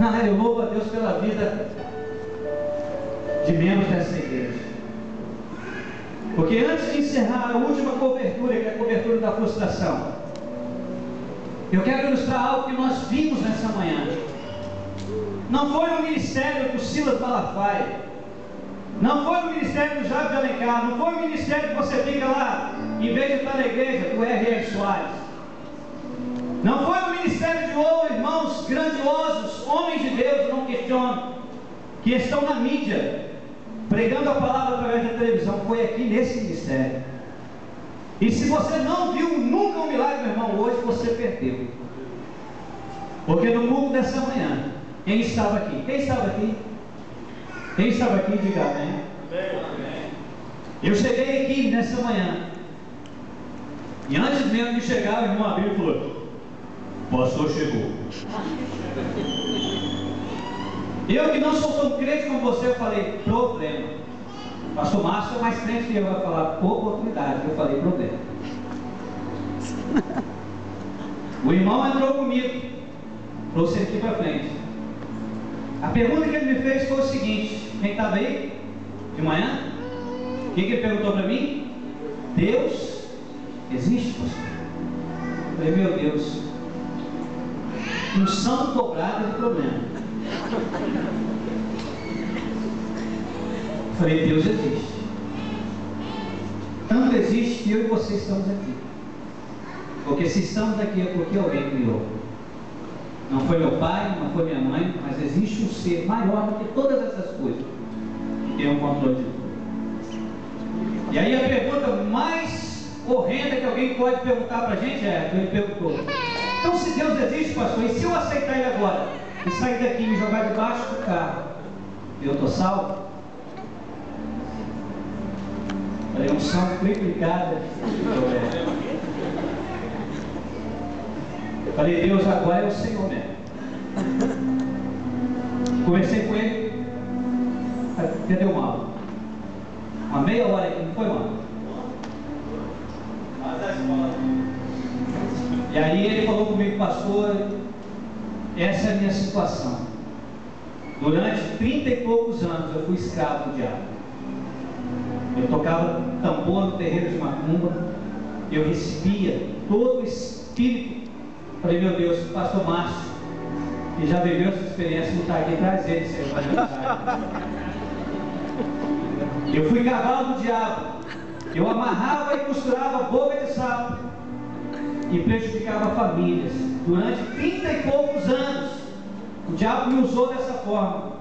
Ah, eu louvo a Deus pela vida de membros dessa igreja. Porque antes de encerrar a última cobertura, que é a cobertura da frustração, eu quero ilustrar algo que nós vimos nessa manhã. Não foi no ministério do Silas Malafaia. Não foi no ministério do Jaime de Alencar. Não foi no ministério que você fica lá, em vez de estar na igreja, do R.R. Soares. Não foi no ministério de irmãos grandiosos, homens de Deus, não questionam, que estão na mídia, pregando a palavra através da televisão. Foi aqui nesse ministério. E se você não viu nunca um milagre, meu irmão, hoje você perdeu. Porque no culto dessa manhã, quem estava aqui? Quem estava aqui? Quem estava aqui, diga amém. Eu cheguei aqui nessa manhã, e antes mesmo de chegar, o irmão abriu e falou: o pastor chegou. Eu que não sou tão crente como você, eu falei: problema. O pastor Márcio é mais crente que eu, vai falar oportunidade. Eu falei: problema. O irmão entrou comigo, trouxe ele aqui para frente. A pergunta que ele me fez foi o seguinte: quem estava aí de manhã? O que ele perguntou para mim? Deus existe, pastor? Eu falei: meu Deus, unção dobrada de problema. Eu falei: Deus existe. Tanto existe que eu e você estamos aqui. Porque se estamos aqui é porque alguém criou. Não foi meu pai, não foi minha mãe, mas existe um ser maior do que todas essas coisas, que tem um controle de tudo. E aí a pergunta mais horrenda que alguém pode perguntar para a gente é: ele perguntou, então se Deus existe, pastor, e se eu aceitar ele agora e sair daqui e me jogar debaixo do carro, eu estou salvo? Falei: unção triplicada. Falei: Deus agora é o Senhor mesmo. Conversei com ele. Entendeu, mal? Uma meia hora aqui, não foi, mal? E aí ele falou comigo: pastor, essa é a minha situação. Durante 30 e poucos anos eu fui escravo do diabo. Eu tocava tambor no terreiro de macumba. Eu recebia todo o espírito. Falei: meu Deus, o pastor Márcio, que já viveu essa experiência, não está aqui, traz ele, Senhor. Eu fui cavalo do diabo. Eu amarrava e costurava boca de sapo e prejudicava famílias. Durante 30 e poucos anos, o diabo me usou dessa forma.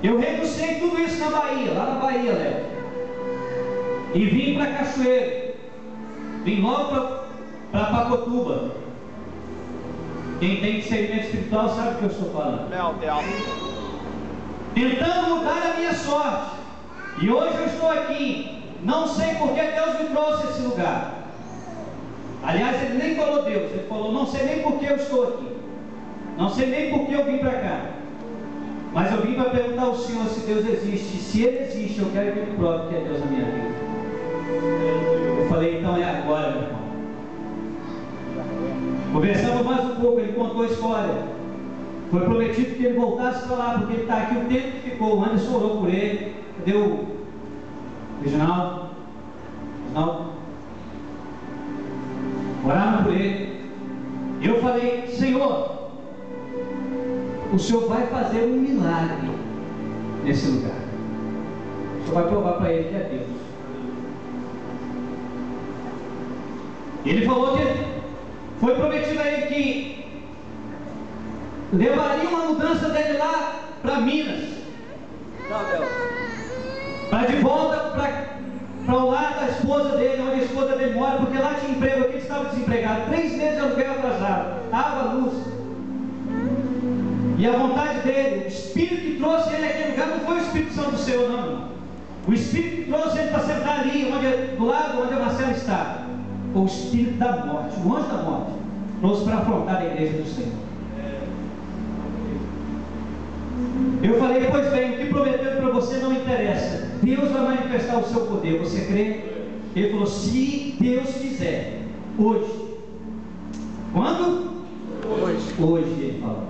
Eu renunciei tudo isso na Bahia, lá na Bahia, Léo. E vim para Cachoeiro. Vim logo para Pacotuba. Quem tem discernimento espiritual sabe o que eu estou falando. Tentando mudar a minha sorte. E hoje eu estou aqui. Não sei por que Deus me trouxe a esse lugar. Aliás, ele nem falou Deus. Ele falou: não sei nem por que eu estou aqui. Não sei nem por que eu vim para cá. Mas eu vim para perguntar ao Senhor se Deus existe. Se Ele existe, eu quero que Ele prove que é Deus na minha vida. Eu falei: então é agora, meu irmão. Conversamos mais um pouco, ele contou a história. Foi prometido que ele voltasse para lá, porque ele está aqui o tempo que ficou. O Anderson orou por ele. Cadê o Reginaldo? Oraram por ele. Eu falei: Senhor, o Senhor vai fazer um milagre nesse lugar. O Senhor vai provar para ele que é Deus. Ele falou que foi prometido a ele que levaria uma mudança dele lá para Minas, para de volta para o lar da esposa dele, onde a esposa dele mora, porque lá tinha emprego, aqui ele estava desempregado, 3 meses de aluguel atrasado, água, luz. E a vontade dele, o Espírito que trouxe ele naquele lugar, não foi o Espírito Santo do Senhor, não, irmão. O Espírito que trouxe ele para sentar ali, do lado onde a Marcela está, foi o Espírito da morte, o anjo da morte, trouxe para afrontar a igreja do Senhor. Eu falei: pois bem, o que prometeu para você não interessa. Deus vai manifestar o seu poder, você crê? Ele falou: se Deus quiser, hoje. Quando? Hoje ele falou.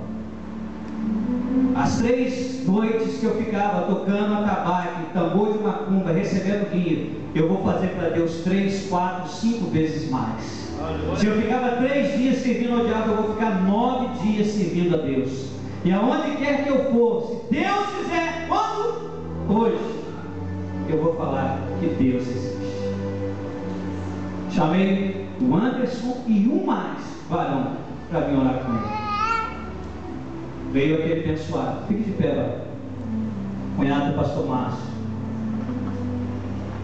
As 3 noites que eu ficava tocando atabaque, tambor de macumba, recebendo dinheiro, eu vou fazer para Deus 3, 4, 5 vezes mais. Se eu ficava 3 dias servindo ao diabo, eu vou ficar 9 dias servindo a Deus. E aonde quer que eu for, se Deus quiser, quando? Hoje, eu vou falar que Deus existe. Chamei o Anderson e um mais varão para vir orar com ele. Veio aquele abençoado. Fique de pé, varão. Cunhado do pastor Márcio,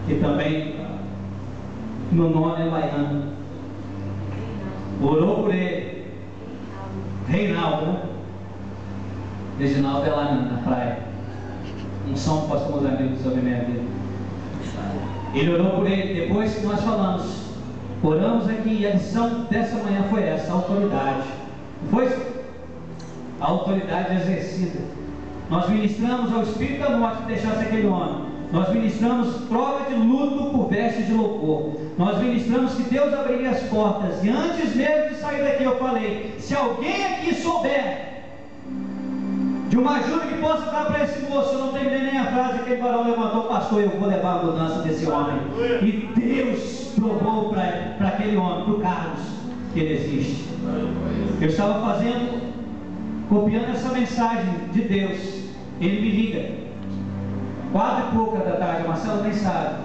que também, meu nome é baiano. Orou por ele. Reinaldo, né? Reginaldo é lá na praia. Unção do pastor Mozaneiro sobre a minha vida. Ele orou por ele. Depois que nós falamos, oramos aqui, e a lição dessa manhã foi essa: a autoridade. Não foi? A autoridade exercida. Nós ministramos ao espírito da morte que deixasse aquele homem. Nós ministramos prova de luto por vestes de louvor. Nós ministramos que Deus abriria as portas. E antes mesmo de sair daqui eu falei: se alguém aqui souber de uma ajuda que possa dar para esse moço, eu não terminei nem a frase, aquele varão levantou: pastor, eu vou levar a mudança desse homem. E Deus provou para aquele homem, para o Carlos, que ele existe. Eu estava copiando essa mensagem de Deus. Ele me liga 4:pouca da tarde, a Marcela nem sabe.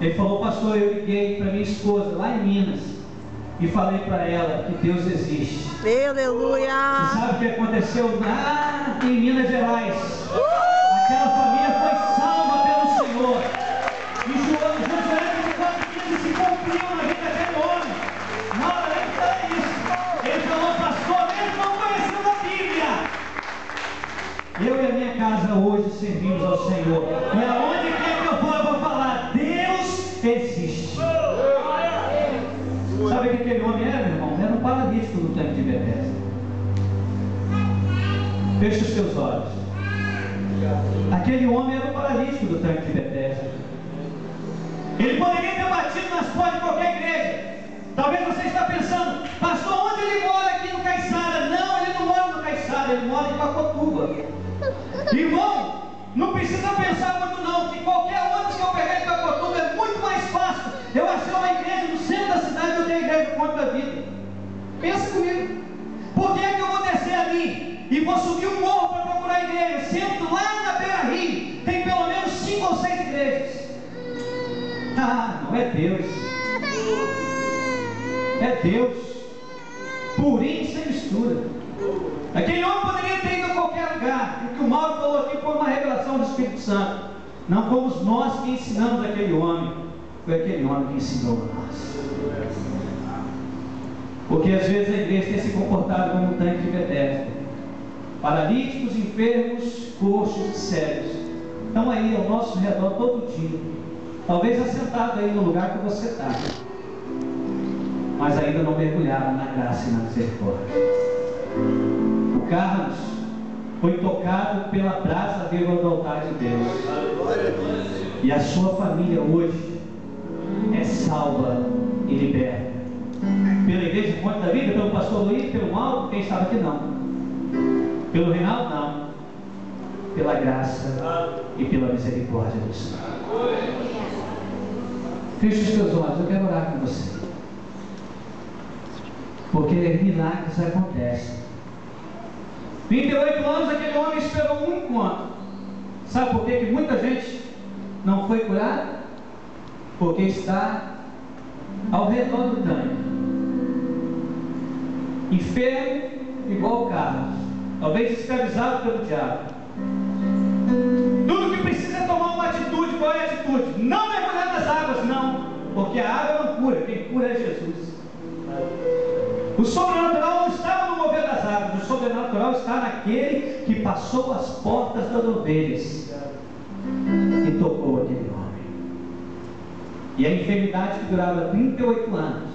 Ele falou: pastor, eu liguei para minha esposa lá em Minas e falei para ela que Deus existe. Aleluia! Você sabe o que aconteceu lá em Minas Gerais? Aquela família foi salva pelo Senhor. E Josué de 4:15 se cumpriu na vida daquele homem. Na hora de falar isso, ele falou: pastor, mesmo não conhecendo a Bíblia, eu e a minha casa hoje servimos ao Senhor. E aonde quer que eu for, eu vou falar: Deus existe. Sabe o que aquele homem era, meu irmão? Era um paralítico do tanque de Betesda. Feche os seus olhos. Aquele homem era um paralítico do tanque de Betesda. Ele poderia ter batido nas portas de qualquer igreja. Talvez você está pensando: pastor, onde ele mora aqui no Caiçara? Não, ele não mora no Caiçara, ele mora em Pacotuba. Irmão, não precisa pensar muito não, que qualquer ônibus que eu pegar em Pacotuba é muito mais fácil eu achar uma igreja no centro da cidade do que a igreja do Ponto da Vida. Pensa comigo. Por que é que eu vou descer ali e vou subir um morro para procurar a igreja, sendo lá na Beira Rio tem pelo menos 5 ou 6 igrejas? Ah, não é Deus. É Deus. Purinho sem mistura. Aquele homem poderia ter ido a qualquer lugar. O que o Mauro falou aqui foi uma revelação do Espírito Santo. Não fomos nós que ensinamos aquele homem, foi aquele homem que ensinou a nós. Porque às vezes a igreja tem se comportado como um tanque de Betesda. Paralíticos, enfermos, coxos e cegos estão aí ao nosso redor todo dia. Talvez assentado aí no lugar que você está, mas ainda não mergulharam na graça e na misericórdia. O Carlos foi tocado pela brasa viva do altar de Deus. E a sua família hoje é salva e liberta. Pela igreja de Ponte da Vida, pelo pastor Luiz, pelo Mauro, quem estava aqui não. Pelo Reinaldo não. Pela graça e pela misericórdia do Senhor. Feche os teus olhos, eu quero orar com você. Porque milagres acontecem. 38 anos aquele homem esperou um encontro. Sabe por que muita gente não foi curada? Porque está ao redor do tanque, enfermo igual o Carlos, talvez escravizado pelo diabo. Tudo que precisa é tomar uma atitude. Qual é a atitude? Não mergulhar nas águas, não, porque a água não cura, quem cura é Jesus. O sobrenatural não estava no mover das águas, o sobrenatural está naquele que passou as portas das ovelhas e tocou aquele homem. E a enfermidade que durava 38 anos,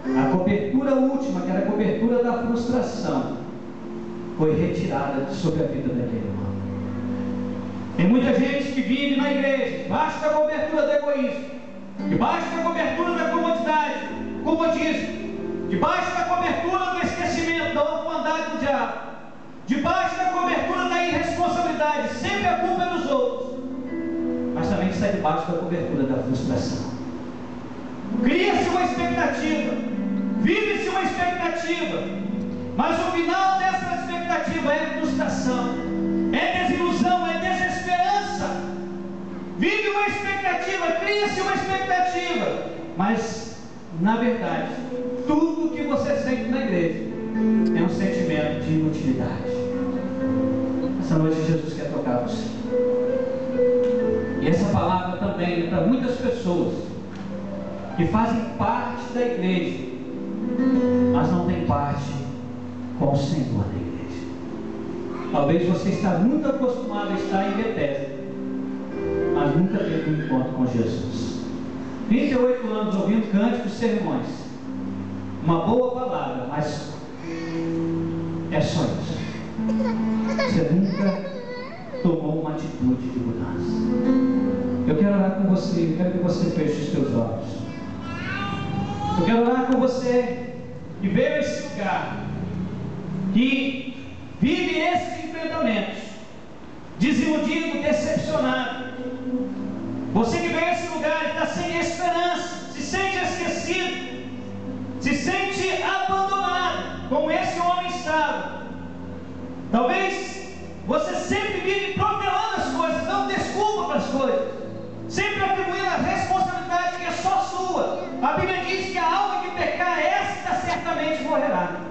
a cobertura última, que era a cobertura da frustração, foi retirada sobre a vida daquele homem. Tem muita gente que vive na igreja debaixo da cobertura do egoísmo, debaixo da cobertura da comodismo, debaixo da cobertura do esquecimento, da orfandade do diabo, debaixo da cobertura da irresponsabilidade. Sempre a culpa é dos outros, mas também está debaixo da cobertura da frustração. Cria-se uma expectativa, vive-se uma expectativa, mas o final dessa expectativa expectativa é frustração, é desilusão, é desesperança. Vive uma expectativa, cria-se uma expectativa, mas na verdade tudo que você sente na igreja é um sentimento de inutilidade. Essa noite Jesus quer tocar você. E essa palavra também é para muitas pessoas que fazem parte da igreja, mas não tem parte com o Senhor da igreja. Talvez você está muito acostumado a estar em Betesda, mas nunca teve um encontro com Jesus. 38 anos ouvindo cânticos e sermões, uma boa palavra, mas é só isso. Você nunca tomou uma atitude de mudança. Eu quero orar com você, eu quero que você feche os seus olhos. Eu quero orar com você que veio a esse lugar, que vive esses enfrentamentos, desiludido, decepcionado. Você que veio a esse lugar e está sem esperança, se sente esquecido, se sente abandonado, como esse homem estava. Talvez você sempre vive protelando as coisas, dando desculpa para as coisas, sempre atribuindo a responsabilidade que é só sua. A Bíblia diz que a alma que pecar, esta certamente morrerá.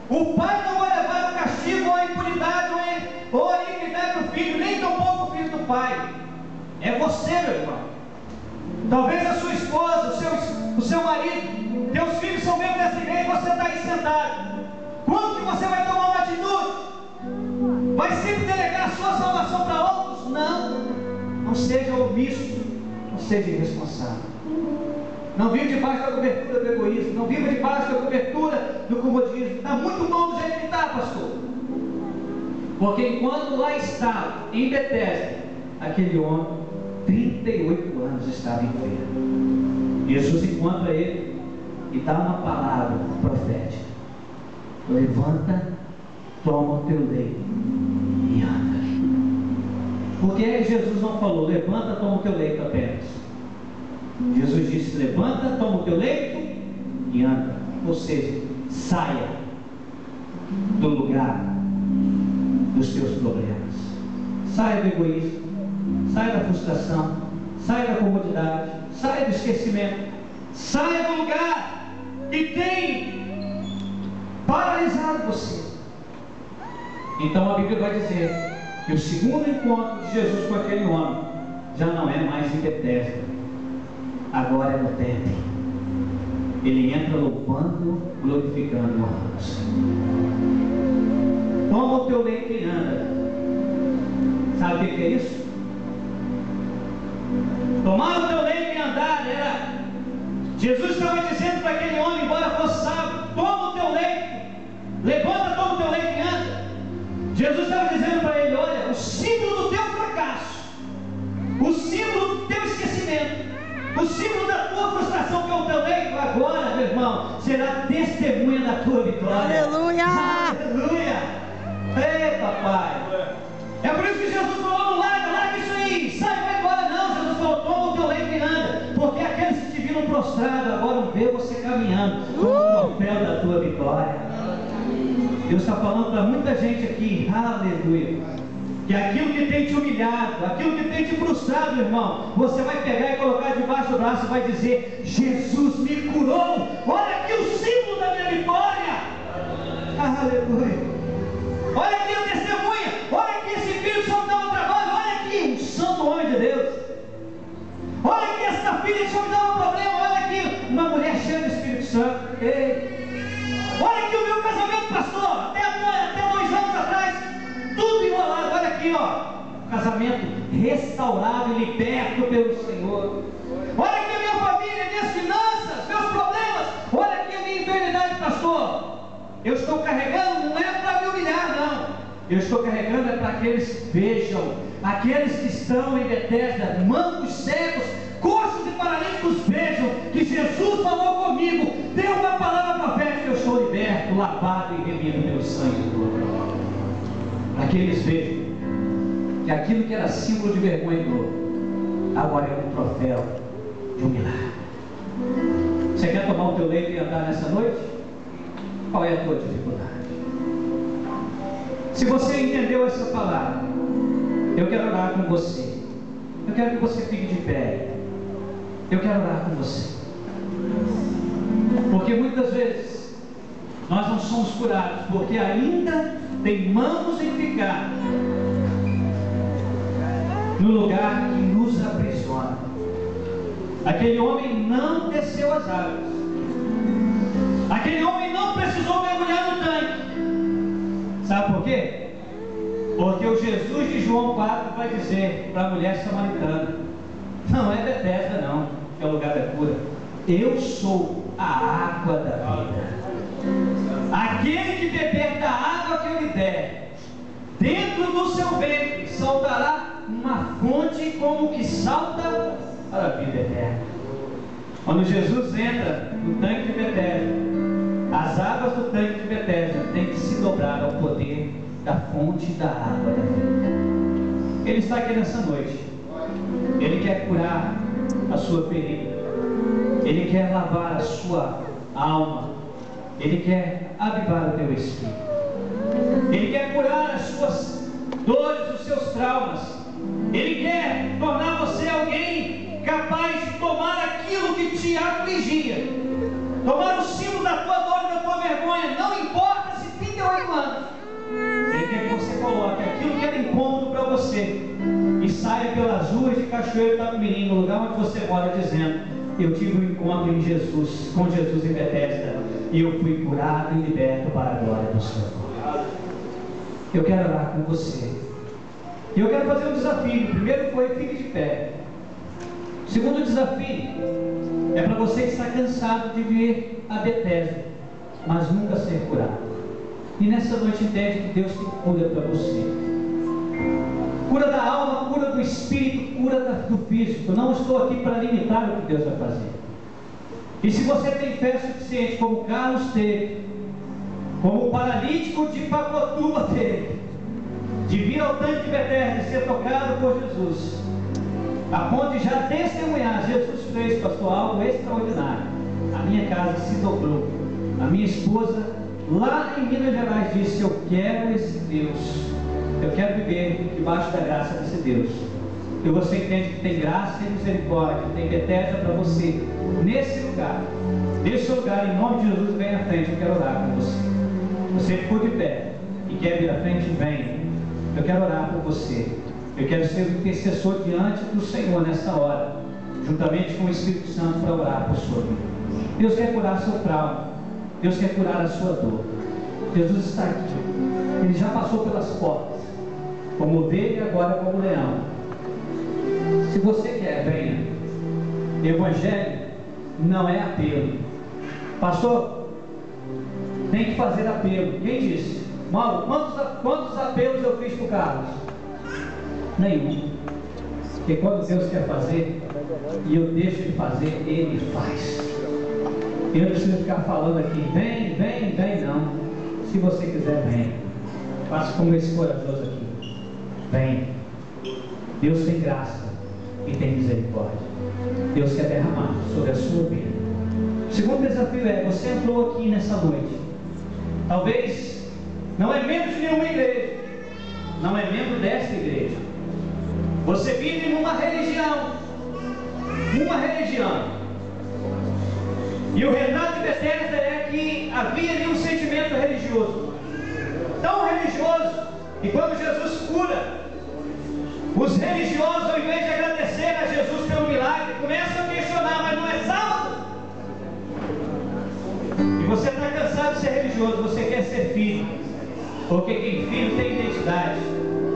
O pai não vai levar o castigo ou a impunidade ou a iniquidade do filho, nem tampouco o filho do pai. É você, meu irmão. Talvez a sua esposa, o seu marido, teus filhos são membros dessa igreja e você está aí sentado. Quando que você vai tomar uma atitude? Vai sempre delegar a sua salvação para outros? Não. Não seja omisso, não seja irresponsável. Não viva debaixo da cobertura do egoísmo, não viva debaixo da cobertura do comodismo. Está muito bom do jeito que está, pastor. Porque enquanto lá estava, em Betesda, aquele homem, 38 anos estava enfermo. Jesus encontra ele e dá uma palavra profética: levanta, toma o teu leito e anda. Por que Jesus não falou levanta, toma o teu leito apenas? Jesus disse: levanta, toma o teu leito e anda. Ou seja, saia do lugar dos teus problemas, saia do egoísmo, saia da frustração, saia da comodidade, saia do esquecimento, saia do lugar que tem paralisado você. Então a Bíblia vai dizer que o segundo encontro de Jesus com aquele homem já não é mais em Betesda, agora é no templo. Ele entra louvando, glorificando e honrando o Senhor. Toma o teu leito e anda. Sabe o que é isso? Tomar o teu leito e andar era... Jesus estava dizendo para aquele homem, embora fosse sábio, toma o teu leito, levanta, toma o teu leito e anda. Jesus estava dizendo para ele: olha, o símbolo do teu fracasso, o símbolo do teu esquecimento, o símbolo da tua frustração, que é o teu leito, agora, meu irmão, será testemunha da tua vitória. Aleluia! Aleluia! Ei, papai! É por isso que Jesus falou: não larga isso aí, sai, vai embora. Não, Jesus falou: toma o teu leito e anda. Porque aqueles que te viram prostrado agora vão ver você caminhando como o troféu da tua vitória. Deus está falando para muita gente aqui, aleluia, que aquilo que tem te humilhado, aquilo que tem te frustrado, irmão, você vai pegar e colocar debaixo do braço e vai dizer: Jesus me curou, olha aqui o símbolo da minha vitória. Aleluia. Olha aqui a testemunha, olha aqui esse filho só me dá um trabalho, olha aqui um santo homem de Deus, olha aqui essa filha só me dá um problema, olha aqui uma mulher cheia do Espírito Santo. Ei. Olha aqui o meu casamento, pastor, até 2 anos atrás, tudo enrolado. Olha aqui, ó, casamento restaurado e liberto pelo Senhor. Olha aqui a minha família, minhas finanças, meus problemas. Olha aqui a minha enfermidade, pastor. Eu estou carregando, não é para me humilhar, não. Eu estou carregando é para que eles vejam, aqueles que estão em Betesda, mancos, cegos, coxos e paralíticos, vejam que Jesus falou comigo, deu uma palavra profética, eu estou liberto, lavado e remido pelo sangue do Cordeiro. Para que eles vejam que aquilo que era símbolo de vergonha e dor, agora é um troféu de um milagre. Você quer tomar o teu leito e andar nessa noite? Qual é a tua dificuldade? Se você entendeu essa palavra, eu quero orar com você. Eu quero que você fique de pé. Eu quero orar com você. Porque muitas vezes nós não somos curados, porque ainda teimamos em ficar no lugar que nos aprisiona. Aquele homem não desceu as águas. Aquele homem não precisou mergulhar no tanque. Sabe por quê? Porque o Jesus de João 4 vai dizer para a mulher samaritana: não é Betesda não, que é o lugar da cura. Eu sou a água da vida. Aquele que beber da água que eu lhe der, dentro do seu ventre saltará uma fonte como que salta para a vida eterna. Quando Jesus entra no tanque de Betesda, as águas do tanque de Betesda têm que se dobrar ao poder da fonte da água da vida. Ele está aqui nessa noite. Ele quer curar a sua ferida. Ele quer lavar a sua alma. Ele quer avivar o teu espírito. Ele quer curar as suas dores, os seus traumas. Ele quer tornar você alguém capaz de tomar aquilo que te afligia, tomar o símbolo da tua dor e da tua vergonha, não importa se 38 anos. Ele quer que você coloque aquilo que era incômodo para você e saia pelas ruas de Cachoeiro do Itapemirim, no lugar onde você mora, dizendo: eu tive um encontro em Jesus, com Jesus em Betesda, e eu fui curado e liberto para a glória do Senhor. Eu quero orar com você. E eu quero fazer um desafio. O primeiro foi: fique de pé. O segundo desafio é para você que está cansado de vir a Betesda, mas nunca ser curado. E nessa noite entende que Deus tem cura para você. Cura da alma, cura do espírito, cura do físico. Não estou aqui para limitar o que Deus vai fazer. E se você tem fé suficiente, como Carlos teve, como o paralítico de Papotuba teve, de vir ao tanque de Betesda e ser tocado por Jesus, a ponto de já testemunhar: Jesus fez, pastor, algo extraordinário. A minha casa se dobrou. A minha esposa, lá em Minas Gerais, disse: eu quero esse Deus. Eu quero viver debaixo da graça desse Deus. E você entende que tem graça e misericórdia, tem Betesda para você, nesse lugar. Nesse lugar, em nome de Jesus, vem à frente. Eu quero orar com você. Você ficou de pé e quer vir à frente, vem. Eu quero orar por você. Eu quero ser o intercessor diante do Senhor nessa hora, juntamente com o Espírito Santo, para orar por sua vida. Deus quer curar seu trauma. Deus quer curar a sua dor. Jesus está aqui. Ele já passou pelas portas, como ovelha e agora como leão. Se você quer, venha. Evangelho não é apelo. Pastor, tem que fazer apelo. Quem disse? Mauro, quantos apelos eu fiz para o Carlos? Nenhum. Porque quando Deus quer fazer e eu deixo Ele fazer, Ele faz. Eu não preciso ficar falando aqui: vem, vem, vem, não. Se você quiser, vem. Faça como esse corajoso aqui. Vem. Deus tem graça e tem misericórdia. Deus quer derramar sobre a sua vida. O segundo desafio é: você entrou aqui nessa noite, talvez não é membro de nenhuma igreja, não é membro desta igreja. Você vive numa religião, e o relato de Betesda é que havia ali um sentimento religioso, tão religioso, que quando Jesus cura, os religiosos, ao invés de agradecer a Jesus pelo milagre, começam a questionar: mas não é sábado? E você está cansado de ser religioso, você quer ser filho, porque quem filho tem identidade.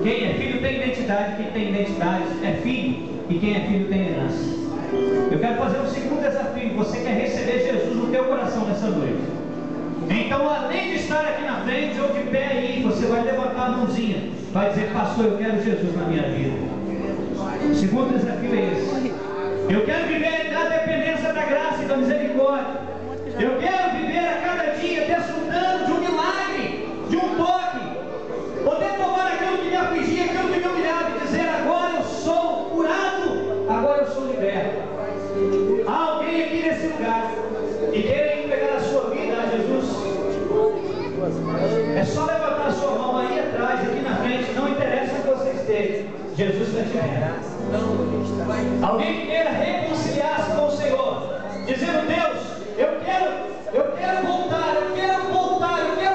Quem é filho tem identidade, quem tem identidade é filho, e quem é filho tem herança. Eu quero fazer um segundo desafio. Você quer receber Jesus no teu coração nessa noite? Então, além de estar aqui na frente ou de pé aí, você vai levantar a mãozinha, vai dizer: pastor, eu quero Jesus na minha vida. O segundo desafio é esse: eu quero viver na dependência da graça e da misericórdia. Eu quero viver a cada dia desfrutando de um milagre, de um toque, poder tomar aquilo que me afligia, aquilo que me humilhava, e dizer: agora eu sou curado, agora eu sou liberto. Há alguém aqui nesse lugar e quer entregar a sua vida a Jesus? É só levantar a sua mão aí atrás. estiver. Alguém que queira reconciliar-se com o Senhor, dizendo: Deus, eu quero voltar, eu quero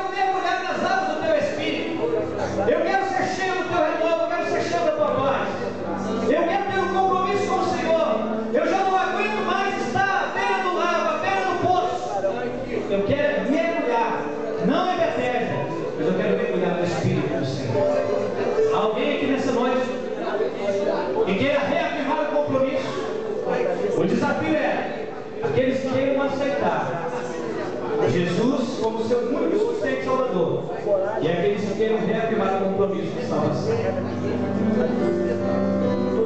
mergulhar nas águas do Teu Espírito, eu quero ser cheio do Teu renovo, eu quero ser cheio da Tua voz, eu quero ter um compromisso com o Senhor, eu já não aguento mais estar à beira do lago, à beira do poço, eu quero mergulhar, não em Betesda, mas eu quero mergulhar no Espírito do Senhor. Alguém aqui nessa noite que queira reafirmar o compromisso? O desafio é aqueles que queiram aceitar Jesus como seu único sustento e Salvador, e aqueles que queiram reafirmar o compromisso de salvação.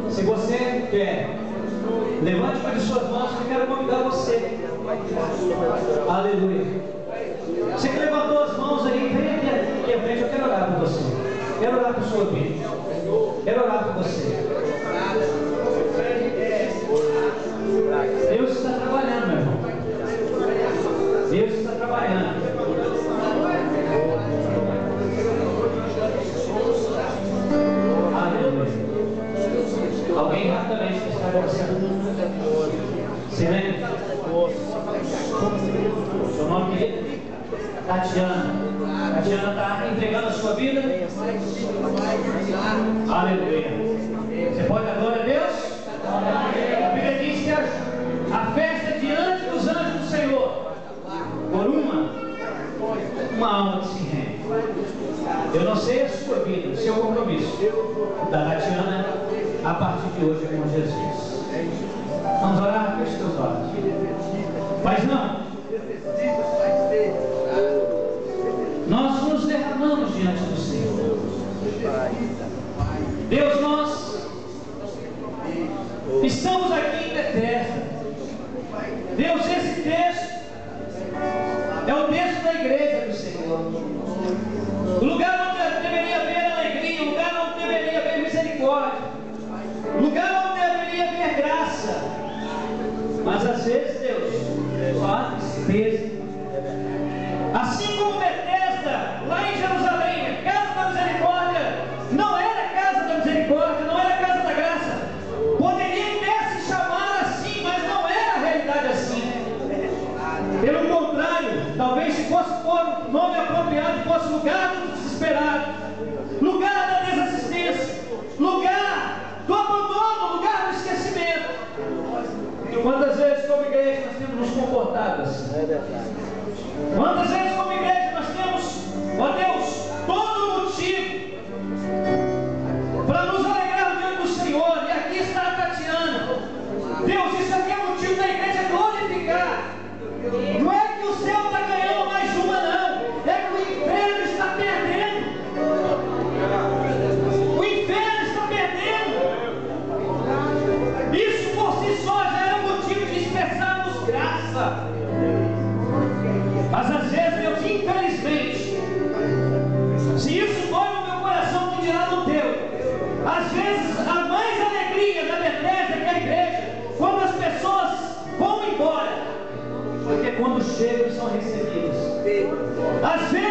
Se você quer, levante uma de suas mãos, que eu quero convidar você. Aleluia. Você que levantou as mãos aí, vem aqui à frente, eu quero orar por você. Quero orar por sua vida. Quero orar por você. Deus está trabalhando, meu irmão. Deus está trabalhando. Aleluia. Alguém rapidamente que está conversando. Silêncio. Seu nome é Tatiana. Tatiana está entregando a sua vida. Aleluia. Você pode dar glória a Deus? A Bíblia diz que a festa é diante dos anjos do Senhor por uma alma que se rende. Eu não sei a sua vida, o seu compromisso da Tatiana a partir de hoje com Jesus. Vamos orar, feche seus olhos. Mas não, nós nos derramamos diante do Senhor. Deus, nós estamos aqui em Betesda. Deus, esse texto é o texto da igreja do Senhor. O lugar onde deveria haver alegria, o lugar onde deveria haver misericórdia, o lugar onde deveria haver graça. Mas às vezes, Deus, só há tristeza. Assim como Betesda, lá em Jerusalém, a casa da misericórdia não era casa da misericórdia, não era casa da graça. Poderia até se chamar assim, mas não era a realidade assim. Pelo contrário, talvez se fosse por nome apropriado, fosse lugar do desesperado, lugar da desassistência, lugar do abandono, lugar do esquecimento. E quantas vezes como igreja nós temos nos comportado assim? Quantas vezes como igreja nós temos, ó Deus, todo motivo para nos alegrar diante do Senhor? E aqui está a Tatiana. Deus, isso aqui é motivo da igreja glorificar. Não é que o céu está ganhando mais uma, não. É que o inferno está perdendo. O inferno está perdendo. Isso por si só já é um motivo de expressarmos graça. Mas às vezes, Deus, infelizmente, se isso dói no meu coração, que dirá no teu? Às vezes, há mais alegria na Betesda que a igreja, quando as pessoas vão embora, porque quando chegam são recebidos. Às vezes,